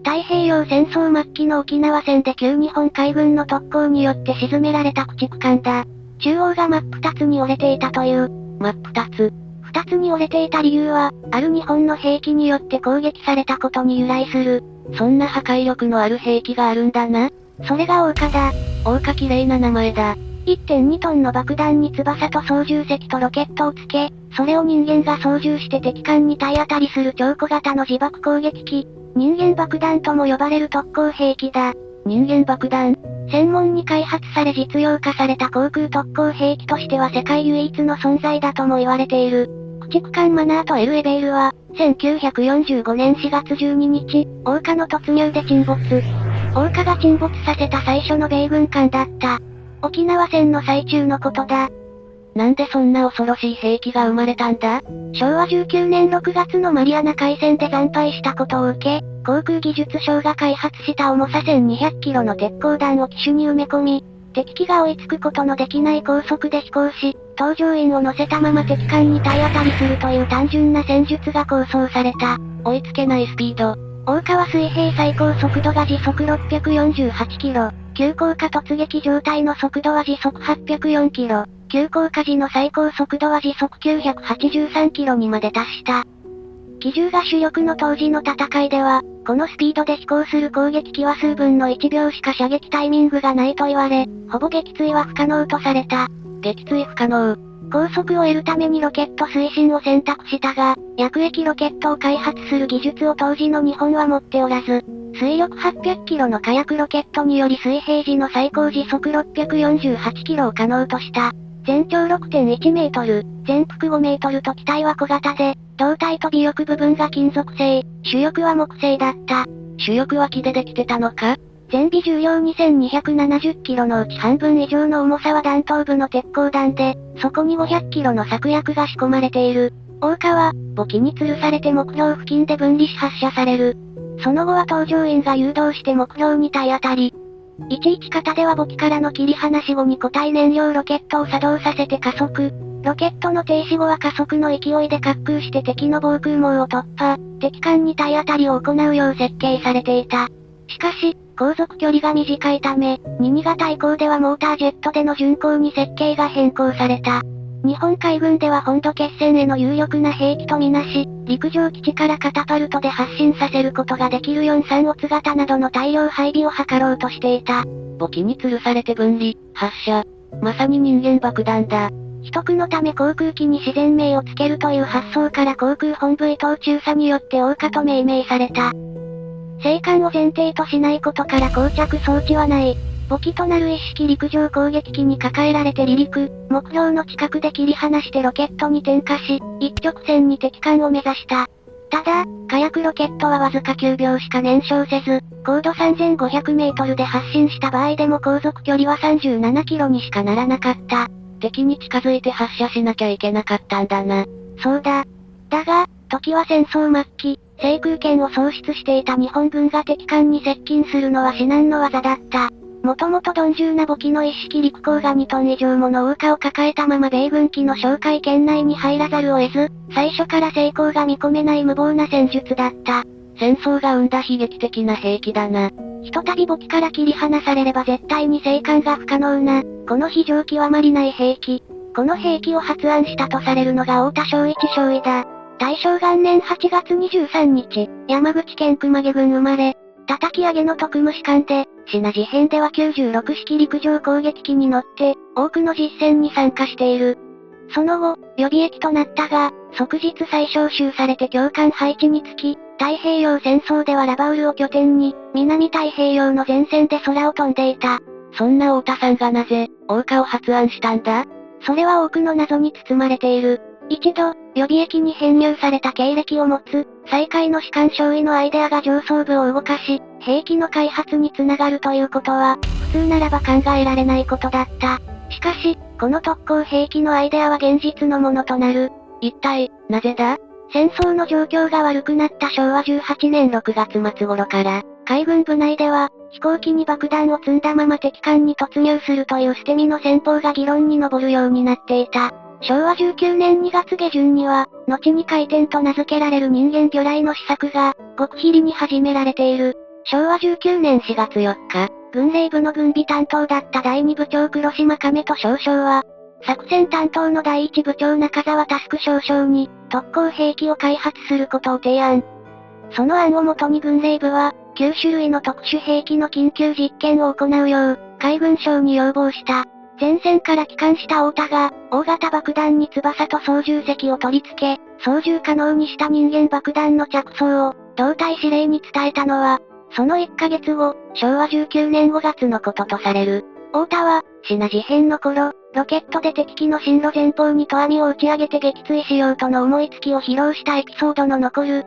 太平洋戦争末期の沖縄戦で旧日本海軍の特攻によって沈められた駆逐艦だ。中央が真っ二つに折れていたという。真っ二つ。二つに折れていた理由は、ある日本の兵器によって攻撃されたことに由来する。そんな破壊力のある兵器があるんだな。それが桜花だ。桜花綺麗な名前だ。1.2 トンの爆弾に翼と操縦席とロケットをつけ、それを人間が操縦して敵艦に体当たりする超小型の自爆攻撃機。人間爆弾とも呼ばれる特攻兵器だ。人間爆弾？専門に開発され実用化された航空特攻兵器としては世界唯一の存在だとも言われている。駆逐艦マナーとエル・エベールは、1945年4月12日、桜花の突入で沈没。桜花が沈没させた最初の米軍艦だった。沖縄戦の最中のことだ。なんでそんな恐ろしい兵器が生まれたんだ？昭和19年6月のマリアナ海戦で惨敗したことを受け、航空技術省が開発した重さ1200キロの鉄鋼弾を機首に埋め込み、敵機が追いつくことのできない高速で飛行し、搭乗員を乗せたまま敵艦に体当たりするという単純な戦術が構想された。追いつけないスピード。桜花は水平最高速度が時速648キロ、急降下突撃状態の速度は時速804キロ、急降下時の最高速度は時速983キロにまで達した。機銃が主力の当時の戦いでは、このスピードで飛行する攻撃機は数分の1秒しか射撃タイミングがないと言われ、ほぼ撃墜は不可能とされた。撃墜不可能。高速を得るためにロケット推進を選択したが、薬液ロケットを開発する技術を当時の日本は持っておらず、推力800キロの火薬ロケットにより水平時の最高時速648キロを可能とした。全長 6.1 メートル、全幅5メートルと機体は小型で、胴体と尾翼部分が金属製、主翼は木製だった。主翼は木でできてたのか？全尾重量2270キロのうち半分以上の重さは弾頭部の鉄鋼弾で、そこに500キロの策薬が仕込まれている。桜花は、母機に吊るされて目標付近で分離し発射される。その後は搭乗員が誘導して目標に体当たり。11型では母機からの切り離し後に固体燃料ロケットを作動させて加速。ロケットの停止後は加速の勢いで滑空して敵の防空網を突破、敵艦に体当たりを行うよう設計されていた。しかし、航続距離が短いため、22型以降ではモータージェットでの巡航に設計が変更された。日本海軍では本土決戦への有力な兵器とみなし、陸上基地からカタパルトで発進させることができる43オツ型などの大量配備を図ろうとしていた。母機に吊るされて分離、発射。まさに人間爆弾だ。秘匿のため航空機に自然名をつけるという発想から航空本部伊藤中佐によって桜花と命名された。生還を前提としないことから膠着装置はない。母機となる一式陸上攻撃機に抱えられて離陸、目標の近くで切り離してロケットに点火し、一直線に敵艦を目指した。ただ、火薬ロケットはわずか9秒しか燃焼せず、高度3500メートルで発進した場合でも航続距離は37キロにしかならなかった。敵に近づいて発射しなきゃいけなかったんだな。そうだ。だが、時は戦争末期、制空権を喪失していた日本軍が敵艦に接近するのは至難の業だった。もともと鈍重な母機の一式陸鋼が2トン以上もの桜花を抱えたまま米軍機の哨戒圏内に入らざるを得ず、最初から成功が見込めない無謀な戦術だった。戦争が生んだ悲劇的な兵器だな。ひとたび母機から切り離されれば絶対に生還が不可能な、この非常極まりない兵器。この兵器を発案したとされるのが太田昭一少尉だ。大正元年8月23日、山口県熊毛郡生まれ、叩き上げの特務士官で、シナ事変では96式陸上攻撃機に乗って、多くの実戦に参加している。その後、予備役となったが、即日再招集されて教官配置につき、太平洋戦争ではラバウルを拠点に、南太平洋の前線で空を飛んでいた。そんな太田さんがなぜ、桜花を発案したんだ？それは多くの謎に包まれている。一度、予備役に編入された経歴を持つ、最下位の士官少尉のアイデアが上層部を動かし、兵器の開発につながるということは、普通ならば考えられないことだった。しかし、この特攻兵器のアイデアは現実のものとなる。一体、なぜだ？戦争の状況が悪くなった昭和18年6月末頃から、海軍部内では、飛行機に爆弾を積んだまま敵艦に突入するという捨て身の戦法が議論に上るようになっていた。昭和19年2月下旬には、後に回転と名付けられる人間魚雷の試作が、極秘裏に始められている。昭和19年4月4日、軍令部の軍備担当だった第2部長黒島亀と少将は、作戦担当の第1部長中沢佑少将に、特攻兵器を開発することを提案。その案をもとに軍令部は、9種類の特殊兵器の緊急実験を行うよう、海軍省に要望した。前線から帰還した太田が、大型爆弾に翼と操縦席を取り付け、操縦可能にした人間爆弾の着想を、胴体司令に伝えたのは、その1ヶ月後、昭和19年5月のこととされる。太田は、シナ事変の頃、ロケットで敵機の進路前方に投網を打ち上げて撃墜しようとの思いつきを披露したエピソードの残る、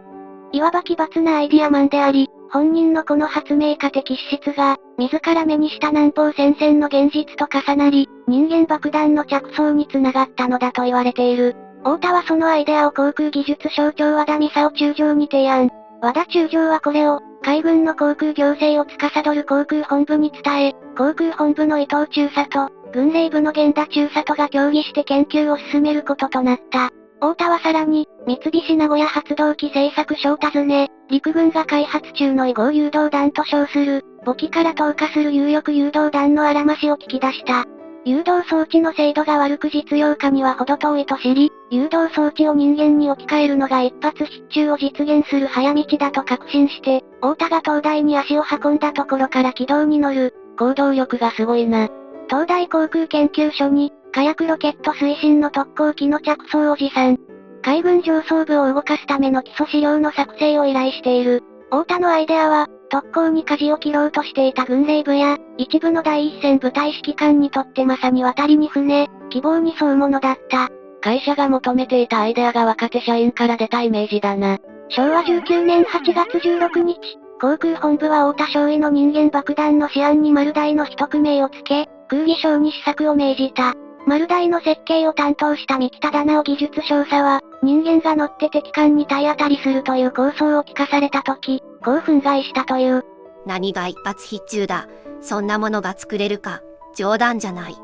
いわば奇抜なアイディアマンであり、本人のこの発明家的資質が、自ら目にした南方戦線の現実と重なり、人間爆弾の着想につながったのだと言われている。太田はそのアイデアを航空技術省長和田操中将に提案。和田中将はこれを、海軍の航空行政を司る航空本部に伝え、航空本部の伊藤中佐と、軍令部の源田中佐とが協議して研究を進めることとなった。太田はさらに、三菱名古屋発動機製作所を訪ね、陸軍が開発中の移合誘導弾と称する、母機から投下する有力誘導弾のあらましを聞き出した。誘導装置の精度が悪く実用化には程遠いと知り、誘導装置を人間に置き換えるのが一発必中を実現する早道だと確信して、太田が東大に足を運んだところから軌道に乗る。行動力がすごいな。東大航空研究所に、火薬ロケット推進の特攻機の着想を持参。海軍上層部を動かすための基礎資料の作成を依頼している。太田のアイデアは、特攻に舵を切ろうとしていた軍令部や、一部の第一線部隊指揮官にとってまさに渡りに船、希望に沿うものだった。会社が求めていたアイデアが若手社員から出たイメージだな。昭和19年8月16日、航空本部は太田少尉の人間爆弾の試案に丸大の一区名を付け、空技省に試作を命じた。丸大の設計を担当した三木忠直技術少佐は、人間が乗って敵艦に体当たりするという構想を聞かされた時、興奮買いしたという。何が一発必中だ。そんなものが作れるか。冗談じゃない。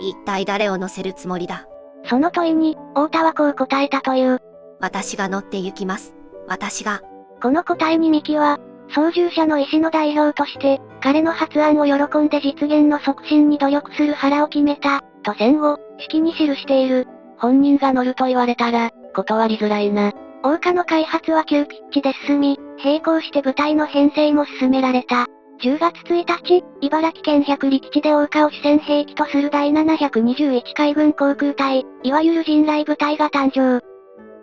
一体誰を乗せるつもりだ。その問いに、太田はこう答えたという。私が乗って行きます。私が。この答えに三木は、操縦者の意思の代表として、彼の発案を喜んで実現の促進に努力する腹を決めた、と戦後、式に記している。本人が乗ると言われたら、断りづらいな。桜花の開発は急ピッチで進み、並行して部隊の編成も進められた。10月1日、茨城県百里基地で桜花を主戦兵器とする第721海軍航空隊、いわゆる陣雷部隊が誕生。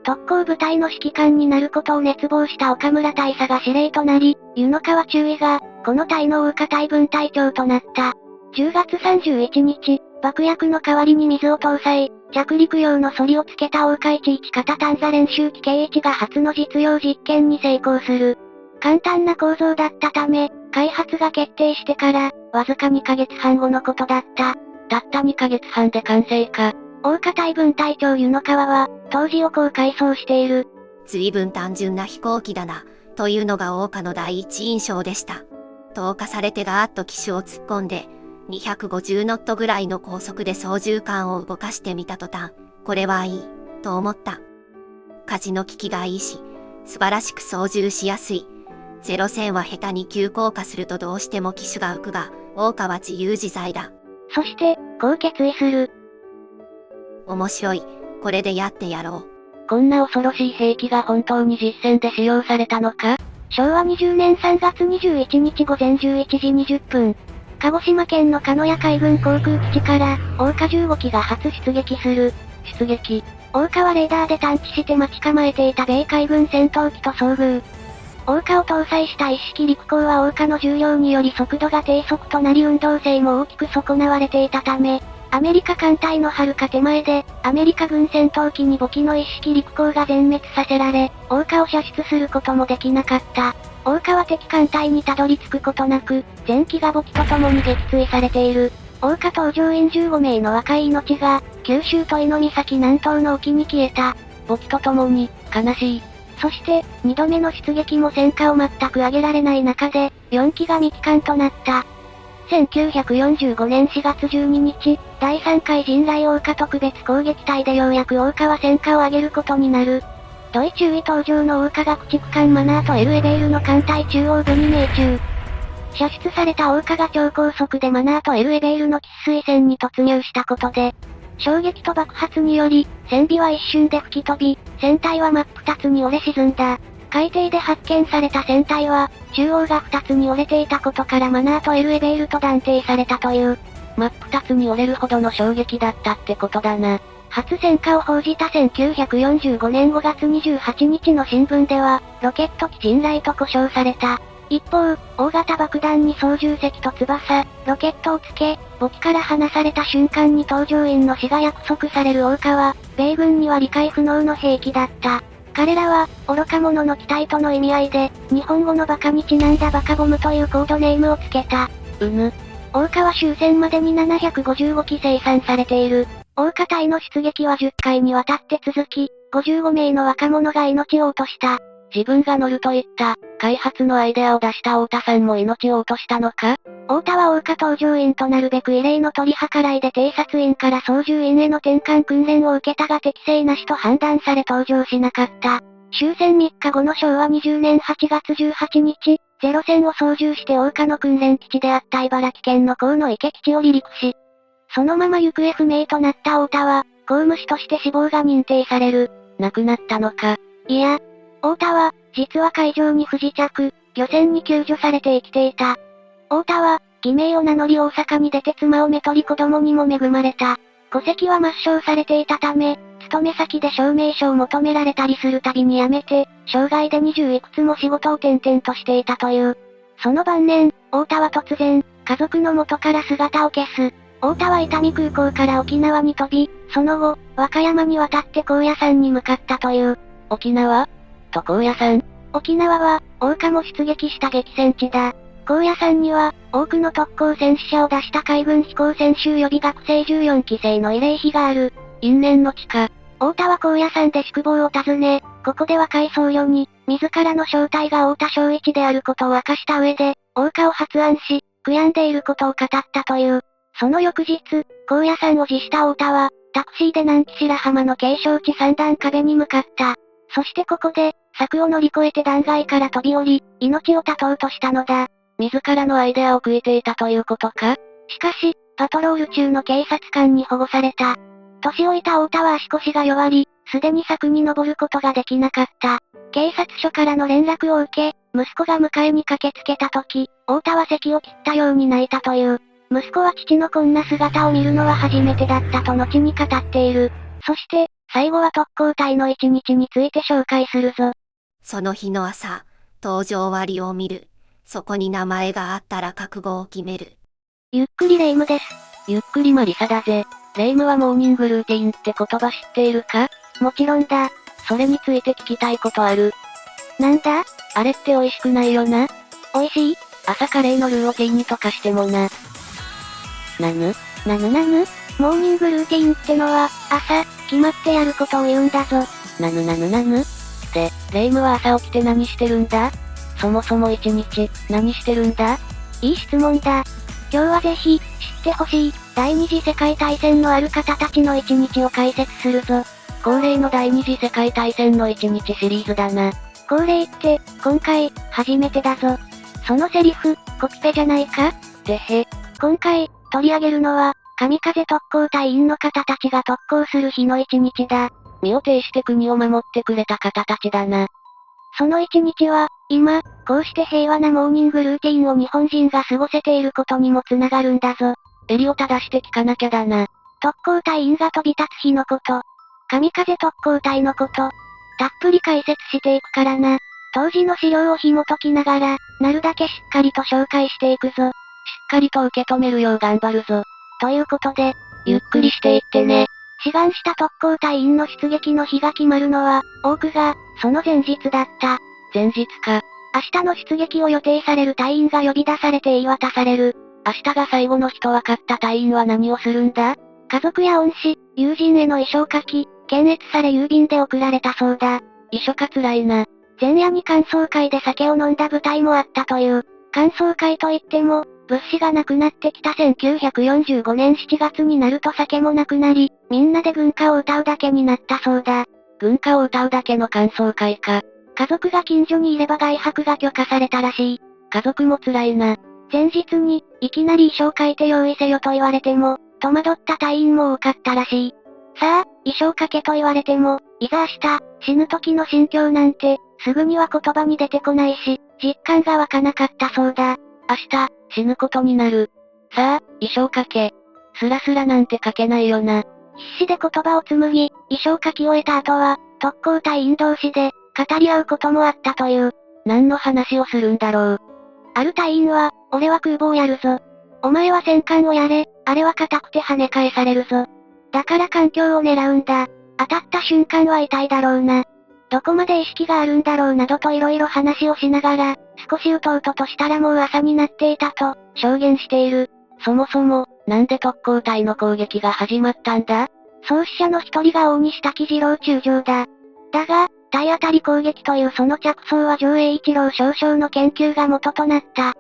特攻部隊の指揮官になることを熱望した岡村大佐が司令となり、湯野川中尉が、この隊の桜花隊分隊長となった。10月31日、爆薬の代わりに水を搭載、着陸用のソリをつけた桜花11型探査練習機 K1 が初の実用実験に成功する。簡単な構造だったため、開発が決定してから、わずか2ヶ月半後のことだった。たった2ヶ月半で完成か。桜花隊分隊長湯野川は、当時をこう回想している。随分単純な飛行機だな、というのが桜花の第一印象でした。投下されてガーッと機首を突っ込んで、250ノットぐらいの高速で操縦桿を動かしてみた途端、これはいい、と思った。舵の利きがいいし、素晴らしく操縦しやすい。0線は下手に急降下するとどうしても機首が浮くが、桜花は自由自在だ。そして、こう決意する。面白い。これでやってやろう。こんな恐ろしい兵器が本当に実戦で使用されたのか？昭和20年3月21日午前11時20分。鹿児島県の鹿屋海軍航空基地から、桜花15機が初出撃する。出撃。桜花はレーダーで探知して待ち構えていた米海軍戦闘機と遭遇。桜花を搭載した一式陸行は桜花の重量により速度が低速となり運動性も大きく損なわれていたため、アメリカ艦隊の遥か手前で、アメリカ軍戦闘機に母機の一式陸行が全滅させられ、桜花を射出することもできなかった。桜花は敵艦隊にたどり着くことなく、全機が母機と共に撃墜されている。桜花搭乗員15名の若い命が、九州と井の岬南東の沖に消えた。母機と共に、悲しい。そして、2度目の出撃も戦果を全く上げられない中で、4機が未帰還となった。1945年4月12日、第3回陣雷桜花特別攻撃隊でようやく桜花は戦果を上げることになる。土井中尉搭乗の桜花が駆逐艦マナーとエルエベールの艦隊中央部に命中。射出された桜花が超高速でマナーとエルエベールの喫水線に突入したことで、衝撃と爆発により、船尾は一瞬で吹き飛び、船体は真っ二つに折れ沈んだ。海底で発見された船体は、中央が二つに折れていたことからマナーとエルエベールと断定されたという。真っ二つに折れるほどの衝撃だったってことだな。初戦果を報じた1945年5月28日の新聞では、ロケット機陣雷と呼称された。一方、大型爆弾に操縦席と翼、ロケットをつけ、母機から離された瞬間に搭乗員の死が約束される桜花は、米軍には理解不能の兵器だった。彼らは、愚か者の機体との意味合いで、日本語のバカにちなんだバカボムというコードネームをつけた。桜花は終戦までに755機生産されている。桜花隊の出撃は10回にわたって続き、55名の若者が命を落とした。自分が乗ると言った、開発のアイデアを出した太田さんも命を落としたのか？太田は桜花搭乗員となるべく異例の取り計らいで偵察員から操縦員への転換訓練を受けたが適正なしと判断され搭乗しなかった。終戦3日後の昭和20年8月18日、ゼロ戦を操縦して桜花の訓練基地であった茨城県の河野池基地を離陸し、そのまま行方不明となった太田は、公務士として死亡が認定される。亡くなったのか？いや、太田は、実は海上に不時着、漁船に救助されて生きていた。太田は、偽名を名乗り大阪に出て妻をめとり子供にも恵まれた。戸籍は抹消されていたため、勤め先で証明書を求められたりするたびに辞めて、生涯で20いくつも仕事を転々としていたという。その晩年、太田は突然、家族の元から姿を消す。太田は伊丹空港から沖縄に飛び、その後、和歌山に渡って高野山に向かったという。沖縄？と高野山？沖縄は、桜花も出撃した激戦地だ。高野山には、多くの特攻戦死者を出した海軍飛行戦修予備学生14期生の慰霊碑がある。因縁の地か。太田は高野山で宿坊を訪ね、ここでは海僧侶に、自らの正体が太田正一であることを明かした上で、桜花を発案し、悔やんでいることを語ったという。その翌日、高野山を辞した太田は、タクシーで南紀白浜の景勝地三段壁に向かった。そしてここで、柵を乗り越えて断崖から飛び降り、命を絶とうとしたのだ。自らのアイデアを食いていたということか？しかし、パトロール中の警察官に保護された。年老いた太田は足腰が弱り、すでに柵に登ることができなかった。警察署からの連絡を受け、息子が迎えに駆けつけた時、太田は咳を切ったように泣いたという。息子は父のこんな姿を見るのは初めてだったと後に語っている。そして、最後は特攻隊の一日について紹介するぞ。その日の朝、搭乗割を見る。そこに名前があったら覚悟を決める。ゆっくりレ夢ムです。ゆっくりマリサだぜ。レ夢ムはモーニングルーティンって言葉知っているか？もちろんだ。それについて聞きたいことある。なんだ？あれって美味しくないよな？美味しい？朝カレーのルーをティーに溶かしてもな。なぬモーニングルーティンってのは、朝、決まってやることを言うんだぞ。なぬって、レ夢ムは朝起きて何してるんだ？そもそも一日、何してるんだ？いい質問だ。今日はぜひ、知ってほしい、第二次世界大戦のある方たちの一日を解説するぞ。恒例の第二次世界大戦の一日シリーズだな。恒例って、今回、初めてだぞ。そのセリフ、コピペじゃないか？てへ。今回、取り上げるのは、神風特攻隊員の方たちが特攻する日の一日だ。身を挺して国を守ってくれた方たちだな。その一日は、今、こうして平和なモーニングルーティンを日本人が過ごせていることにもつながるんだぞ。襟を正して聞かなきゃだな。特攻隊員が飛び立つ日のこと。神風特攻隊のこと。たっぷり解説していくからな。当時の資料を紐解きながら、なるだけしっかりと紹介していくぞ。しっかりと受け止めるよう頑張るぞ。ということで、ゆっくりしていってね。志願した特攻隊員の出撃の日が決まるのは、多くが、その前日だった。前日か。明日の出撃を予定される隊員が呼び出されて言い渡される。明日が最後の日と分かった隊員は何をするんだ？家族や恩師、友人への遺書を書き、検閲され郵便で送られたそうだ。遺書か辛いな。前夜に感想会で酒を飲んだ部隊もあったという。感想会といっても、物資がなくなってきた1945年7月になると酒もなくなり、みんなで軍歌を歌うだけになったそうだ。軍歌を歌うだけの感想会か。家族が近所にいれば外泊が許可されたらしい。家族も辛いな。前日に、いきなり遺書を書いて用意せよと言われても、戸惑った隊員も多かったらしい。さあ、遺書を書けと言われても、いざ明日、死ぬ時の心境なんて、すぐには言葉に出てこないし、実感が湧かなかったそうだ。明日、死ぬことになる。さあ、遺書を書け。スラスラなんて書けないよな。必死で言葉を紡ぎ、遺書を書き終えた後は、特攻隊員同士で、語り合うこともあったという。何の話をするんだろう。ある隊員は、俺は空母をやるぞ。お前は戦艦をやれ、あれは硬くて跳ね返されるぞ。だから環境を狙うんだ。当たった瞬間は痛いだろうな。どこまで意識があるんだろうなどと色々話をしながら、少しうとうととしたらもう朝になっていたと、証言している。そもそも、なんで特攻隊の攻撃が始まったんだ？創始者の一人が大西滝次郎中将だ。だが、体当たり攻撃というその着想は上栄一郎少将の研究が元となった。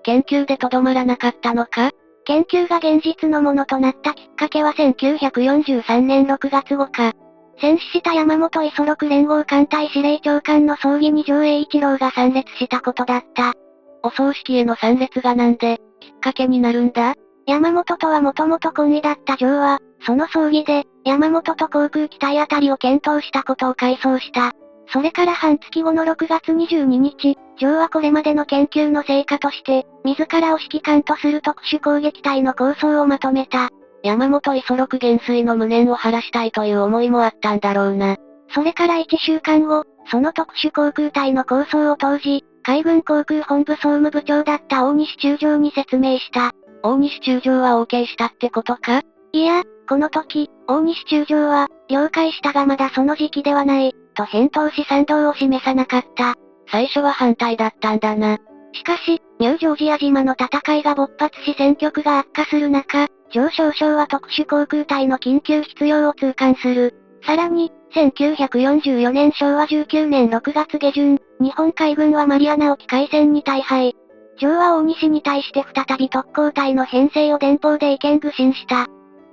研究でとどまらなかったのか？研究が現実のものとなったきっかけは1943年6月5日。戦死した山本五十六連合艦隊司令長官の葬儀に上栄一郎が参列したことだった。お葬式への参列がなんで、きっかけになるんだ？山本とはもともと懇意だった上は、その葬儀で、山本と航空機体当たりを検討したことを回想した。それから半月後の6月22日、上はこれまでの研究の成果として、自らを指揮官とする特殊攻撃隊の構想をまとめた。山本五十六元帥の無念を晴らしたいという思いもあったんだろうな。それから1週間後、その特殊航空隊の構想を当時、海軍航空本部総務部長だった大西中将に説明した。大西中将は OK したってことか？いや、この時、大西中将は、了解したがまだその時期ではない、と返答し賛同を示さなかった。最初は反対だったんだな。しかし、ニュージョージア島の戦いが勃発し戦局が悪化する中、上少将は特殊航空隊の緊急必要を痛感する。さらに、1944年昭和19年6月下旬、日本海軍はマリアナ沖海戦に大敗。上は大西に対して再び特攻隊の編成を電報で意見具申した。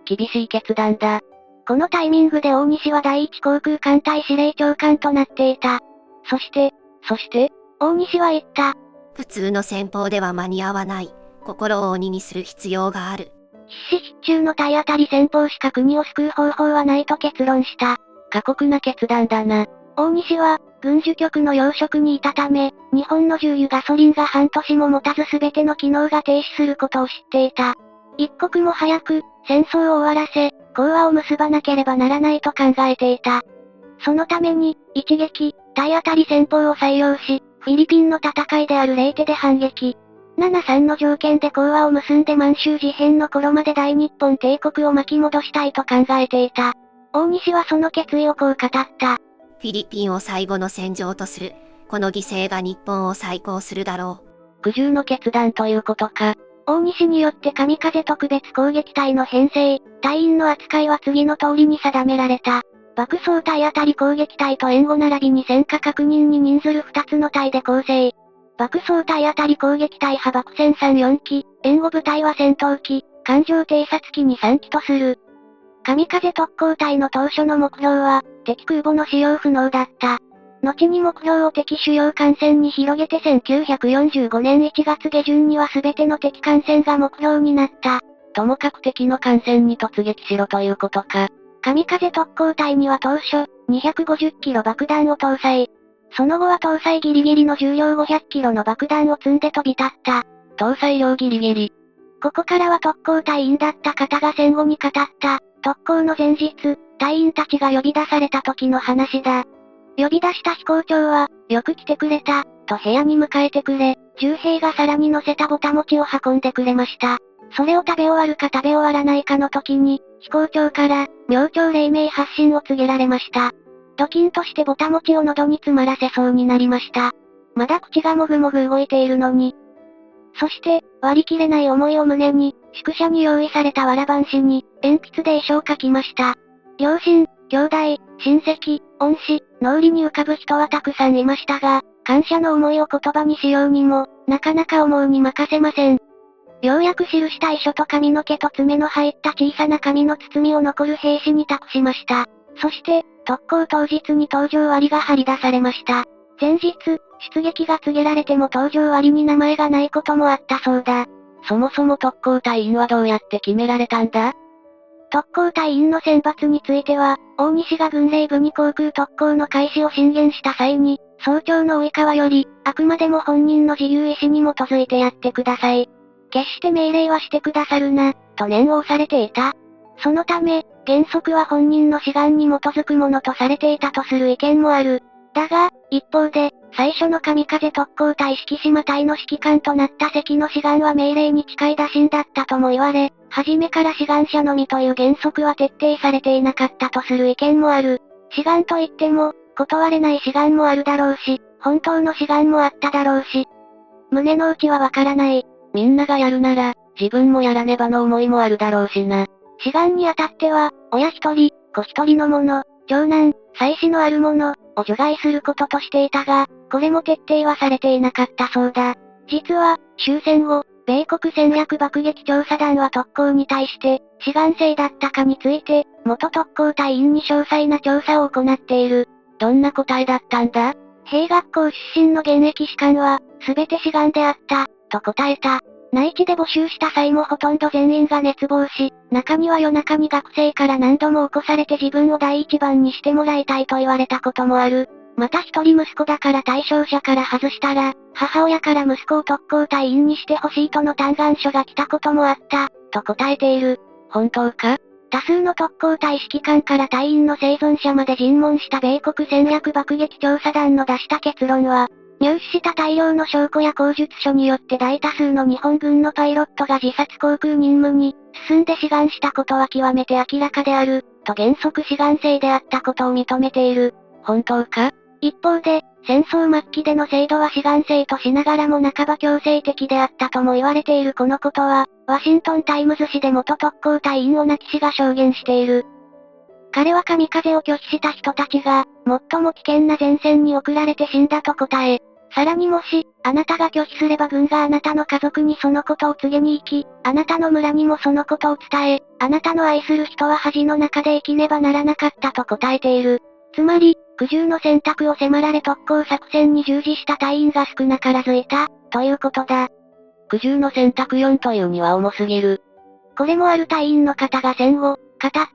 厳しい決断だ。このタイミングで大西は第一航空艦隊司令長官となっていた。そして、大西は言った。普通の戦法では間に合わない。心を鬼にする必要がある。必死必中の体当たり戦法しか国を救う方法はないと結論した。過酷な決断だな。大西は、軍需局の要職にいたため、日本の重油ガソリンが半年も持たず全ての機能が停止することを知っていた。一刻も早く、戦争を終わらせ、講和を結ばなければならないと考えていた。そのために、一撃、体当たり戦法を採用し、フィリピンの戦いであるレイテで反撃。7-3の条件で講和を結んで満州事変の頃まで大日本帝国を巻き戻したいと考えていた。大西はその決意をこう語った。フィリピンを最後の戦場とする。この犠牲が日本を再興するだろう。苦渋の決断ということか。大西によって神風特別攻撃隊の編成、隊員の扱いは次の通りに定められた。爆走体当たり攻撃隊と援護並びに戦果確認に任ずる2つの隊で構成。爆走体当たり攻撃隊派爆戦3-4機、援護部隊は戦闘機、艦上偵察機に3機とする。神風特攻隊の当初の目標は、敵空母の使用不能だった。後に目標を敵主要艦船に広げて1945年1月下旬には全ての敵艦船が目標になった。ともかく敵の艦船に突撃しろということか。神風特攻隊には当初、250キロ爆弾を搭載。その後は搭載ギリギリの重量500キロの爆弾を積んで飛び立った。搭載量ギリギリ。ここからは特攻隊員だった方が戦後に語った、特攻の前日、隊員たちが呼び出された時の話だ。呼び出した飛行長は、よく来てくれた、と部屋に迎えてくれ、重兵が皿に乗せたぼた餅を運んでくれました。それを食べ終わるか食べ終わらないかの時に、飛行長から、明朝黎明発進を告げられました。ドキンとしてぼた餅を喉に詰まらせそうになりました。まだ口がもぐもぐ動いているのに。そして、割り切れない思いを胸に、宿舎に用意されたわらばん紙に、鉛筆で遺書を書きました。両親、兄弟、親戚、恩師、脳裏に浮かぶ人はたくさんいましたが、感謝の思いを言葉にしようにも、なかなか思うに任せません。ようやく記した遺書と髪の毛と爪の入った小さな紙の包みを残る兵士に託しました。そして、特攻当日に搭乗割が張り出されました。前日、出撃が告げられても搭乗割に名前がないこともあったそうだ。そもそも特攻隊員はどうやって決められたんだ？特攻隊員の選抜については、大西が軍令部に航空特攻の開始を進言した際に、総長の及川より、あくまでも本人の自由意志に基づいてやってください。決して命令はしてくださるな、と念を押されていた。そのため、原則は本人の志願に基づくものとされていたとする意見もある。だが、一方で、最初の神風特攻隊敷島隊の指揮官となった関の志願は命令に近い打診だったとも言われ、初めから志願者のみという原則は徹底されていなかったとする意見もある。志願といっても、断れない志願もあるだろうし、本当の志願もあっただろうし。胸の内はわからない。みんながやるなら、自分もやらねばの思いもあるだろうしな。志願にあたっては、親一人、子一人のもの、長男、妻子のあるもの、を除外することとしていたが、これも徹底はされていなかったそうだ。実は、終戦後、米国戦略爆撃調査団は特攻に対して、志願制だったかについて、元特攻隊員に詳細な調査を行っている。どんな答えだったんだ？兵学校出身の現役士官は、すべて志願であった、と答えた。内地で募集した際もほとんど全員が熱望し、中には夜中に学生から何度も起こされて自分を第一番にしてもらいたいと言われたこともある。また一人息子だから対象者から外したら、母親から息子を特攻隊員にしてほしいとの嘆願書が来たこともあった、と答えている。本当か？多数の特攻隊指揮官から隊員の生存者まで尋問した米国戦略爆撃調査団の出した結論は、入手した大量の証拠や口述書によって大多数の日本軍のパイロットが自殺航空任務に進んで志願したことは極めて明らかである、と原則志願制であったことを認めている。本当か？一方で、戦争末期での制度は志願制としながらも半ば強制的であったとも言われているこのことは、ワシントンタイムズ紙で元特攻隊員尾木氏が証言している。彼は神風を拒否した人たちが、最も危険な前線に送られて死んだと答え、さらにもし、あなたが拒否すれば軍があなたの家族にそのことを告げに行き、あなたの村にもそのことを伝え、あなたの愛する人は恥の中で生きねばならなかったと答えている。つまり、苦渋の選択を迫られ特攻作戦に従事した隊員が少なからずいた、ということだ。苦渋の選択4というには重すぎる。これもある隊員の方が戦後、語っ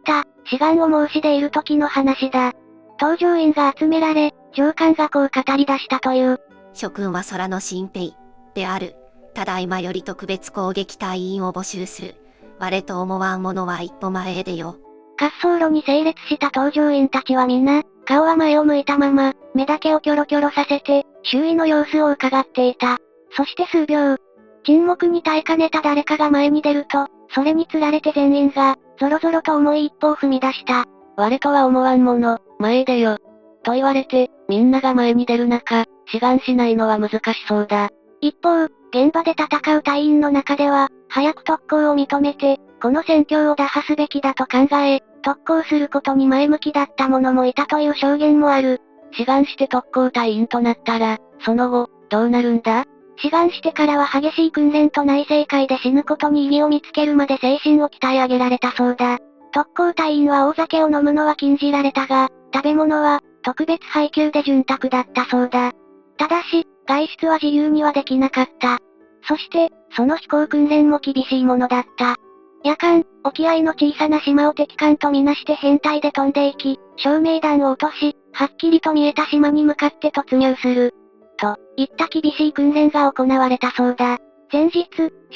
た、志願を申し出いる時の話だ。搭乗員が集められ、上官がこう語り出したという。諸君は空の新兵である。ただいまより特別攻撃隊員を募集する。我と思わん者は一歩前へ出よ。滑走路に整列した搭乗員たちはみんな、顔は前を向いたまま、目だけをキョロキョロさせて、周囲の様子を伺っていた。そして数秒、沈黙に耐えかねた誰かが前に出ると、それに釣られて全員が、ぞろぞろと重い一歩を踏み出した。我とは思わん者、前へ出よ。と言われて、みんなが前に出る中、志願しないのは難しそうだ。一方、現場で戦う隊員の中では、早く特攻を認めて、この戦況を打破すべきだと考え、特攻することに前向きだった者もいたという証言もある。志願して特攻隊員となったら、その後、どうなるんだ？志願してからは激しい訓練と内政界で死ぬことに意義を見つけるまで精神を鍛え上げられたそうだ。特攻隊員は大酒を飲むのは禁じられたが、食べ物は、特別配給で潤沢だったそうだ。ただし、外出は自由にはできなかった。そして、その飛行訓練も厳しいものだった。夜間、沖合の小さな島を敵艦とみなして編隊で飛んでいき、照明弾を落とし、はっきりと見えた島に向かって突入する。と、いった厳しい訓練が行われたそうだ。前日、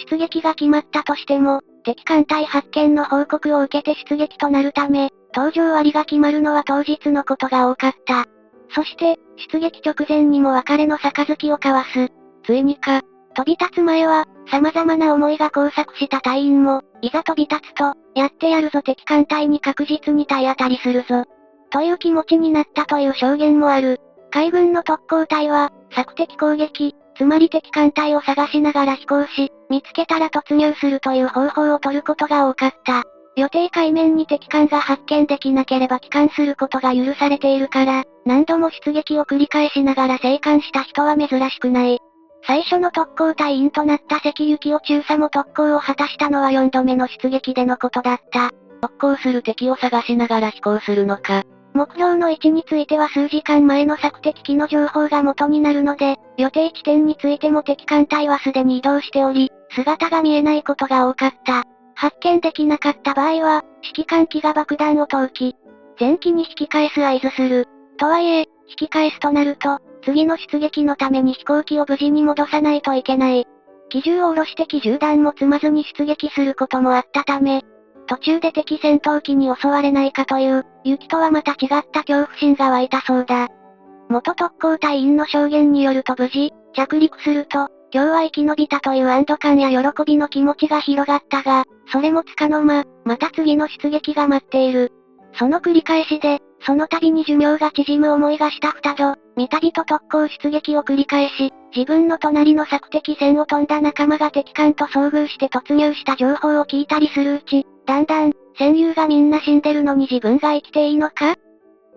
出撃が決まったとしても、敵艦隊発見の報告を受けて出撃となるため、搭乗割が決まるのは当日のことが多かった。そして、出撃直前にも別れの杯を交わす。ついにか。飛び立つ前は、様々な思いが交錯した隊員も、いざ飛び立つと、やってやるぞ敵艦隊に確実に体当たりするぞ。という気持ちになったという証言もある。海軍の特攻隊は、索敵攻撃、つまり敵艦隊を探しながら飛行し、見つけたら突入するという方法を取ることが多かった。予定海面に敵艦が発見できなければ帰還することが許されているから、何度も出撃を繰り返しながら生還した人は珍しくない。最初の特攻隊員となった関幸夫中佐も特攻を果たしたのは4度目の出撃でのことだった。特攻する敵を探しながら飛行するのか。目標の位置については数時間前の索敵機の情報が元になるので、予定地点についても敵艦隊はすでに移動しており、姿が見えないことが多かった。発見できなかった場合は、指揮官機が爆弾を投棄。前機に引き返す合図する。とはいえ、引き返すとなると、次の出撃のために飛行機を無事に戻さないといけない。機銃を下ろして機銃弾も積まずに出撃することもあったため、途中で敵戦闘機に襲われないかという、雪とはまた違った恐怖心が湧いたそうだ。元特攻隊員の証言によると無事、着陸すると、今日は生き延びたという安堵感や喜びの気持ちが広がったが、それもつかの間、また次の出撃が待っている。その繰り返しで、その度に寿命が縮む思いがした二度、三度と特攻出撃を繰り返し、自分の隣の索敵戦を飛んだ仲間が敵艦と遭遇して突入した情報を聞いたりするうち、だんだん、戦友がみんな死んでるのに自分が生きていいのか？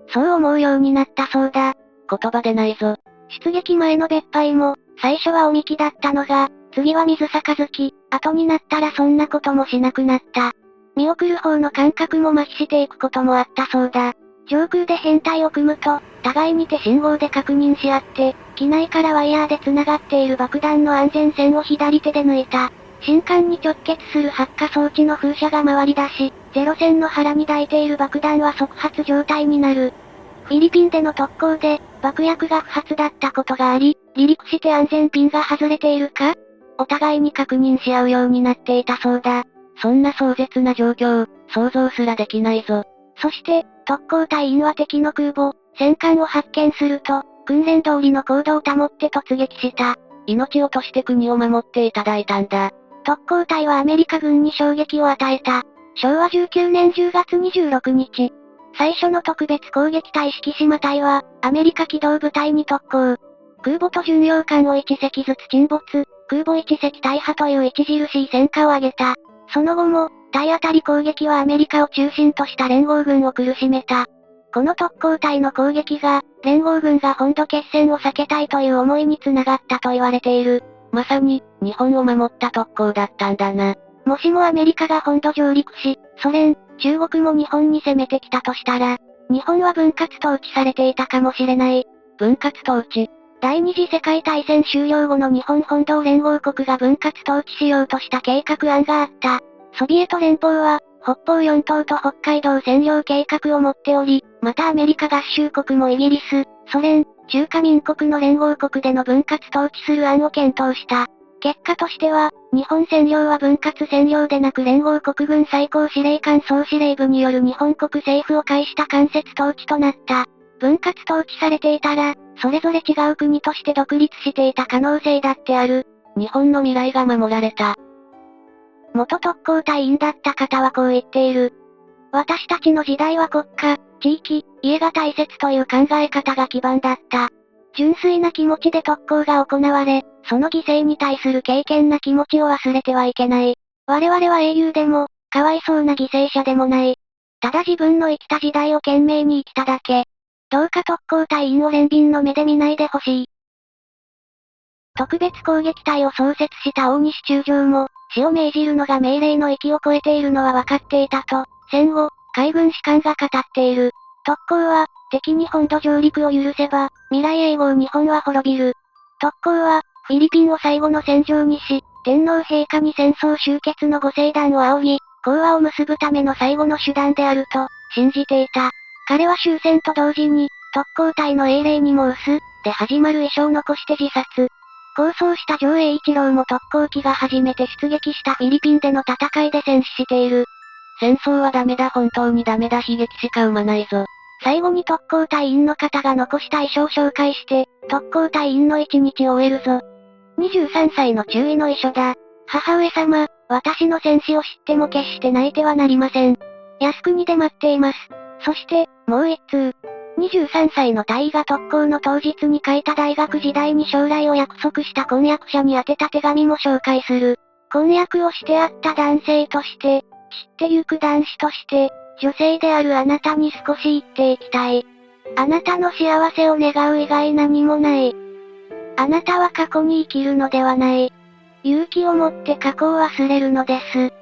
そう思うようになったそうだ。言葉でないぞ。出撃前の別敗も、最初はおみきだったのが、次は水杯、後になったらそんなこともしなくなった。見送る方の感覚も麻痺していくこともあったそうだ。上空で編隊を組むと、互いに手信号で確認し合って、機内からワイヤーで繋がっている爆弾の安全線を左手で抜いた。新艦に直結する発火装置の風車が回り出し、ゼロ戦の腹に抱いている爆弾は即発状態になる。フィリピンでの特攻で、爆薬が不発だったことがあり、離陸して安全ピンが外れているか？お互いに確認し合うようになっていたそうだ。そんな壮絶な状況、想像すらできないぞ。そして、特攻隊員は敵の空母、戦艦を発見すると、訓練通りの行動を保って突撃した。命を賭して国を守っていただいたんだ。特攻隊はアメリカ軍に衝撃を与えた。昭和19年10月26日。最初の特別攻撃隊敷島隊は、アメリカ機動部隊に特攻。空母と巡洋艦を1隻ずつ沈没、空母1隻大破という著しい戦果を挙げた。その後も、体当たり攻撃はアメリカを中心とした連合軍を苦しめた。この特攻隊の攻撃が、連合軍が本土決戦を避けたいという思いに繋がったと言われている。まさに、日本を守った特攻だったんだな。もしもアメリカが本土上陸し、ソ連、中国も日本に攻めてきたとしたら、日本は分割統治されていたかもしれない。分割統治。第二次世界大戦終了後の日本本土を連合国が分割統治しようとした計画案があった。ソビエト連邦は、北方四島と北海道占領計画を持っており、またアメリカ合衆国もイギリス、ソ連、中華民国の連合国での分割統治する案を検討した。結果としては、日本占領は分割占領でなく連合国軍最高司令官総司令部による日本国政府を介した間接統治となった。分割統治されていたら、それぞれ違う国として独立していた可能性だってある。日本の未来が守られた。元特攻隊員だった方はこう言っている。私たちの時代は国家、地域、家が大切という考え方が基盤だった。純粋な気持ちで特攻が行われ、その犠牲に対する敬虔な気持ちを忘れてはいけない。我々は英雄でも、かわいそうな犠牲者でもない。ただ自分の生きた時代を懸命に生きただけ。どうか特攻隊員を憐憫の目で見ないでほしい。特別攻撃隊を創設した大西中将も、死を命じるのが命令の域を超えているのは分かっていたと、戦後、海軍士官が語っている。特攻は、敵に本土上陸を許せば、未来永劫日本は滅びる。特攻は、フィリピンを最後の戦場にし、天皇陛下に戦争終結のご聖断を仰ぎ、講和を結ぶための最後の手段であると、信じていた。彼は終戦と同時に、特攻隊の英霊に申す、で始まる遺書を残して自殺。構想した上栄一郎も特攻機が初めて出撃したフィリピンでの戦いで戦死している。戦争はダメだ本当にダメだ悲劇しか生まないぞ。最後に特攻隊員の方が残した遺書を紹介して、特攻隊員の一日を終えるぞ。23歳の中尉の遺書だ。母上様、私の戦死を知っても決して泣いてはなりません。靖国で待っています。そして、もう一通。23歳の隊員が特攻の当日に書いた大学時代に将来を約束した婚約者に宛てた手紙も紹介する。婚約をしてあった男性として、散ってゆく男子として、女性であるあなたに少し言っていきたい。あなたの幸せを願う以外何もない。あなたは過去に生きるのではない。勇気を持って過去を忘れるのです。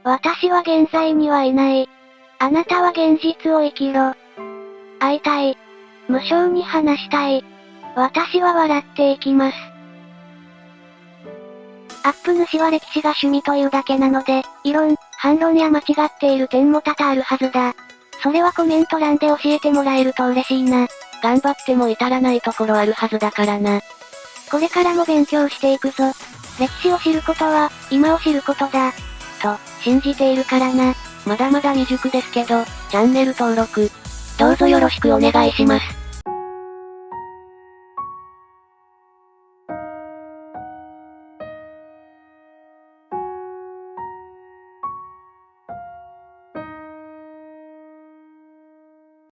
私は現在にはいない。あなたは現実を生きろ。会いたい。無償に話したい。私は笑っていきます。アップ主は歴史が趣味というだけなので、異論、反論や間違っている点も多々あるはずだ。それはコメント欄で教えてもらえると嬉しいな。頑張っても至らないところあるはずだからな。これからも勉強していくぞ。歴史を知ることは、今を知ることだ。と、信じているからな。まだまだ未熟ですけど、チャンネル登録、どうぞよろしくお願いします。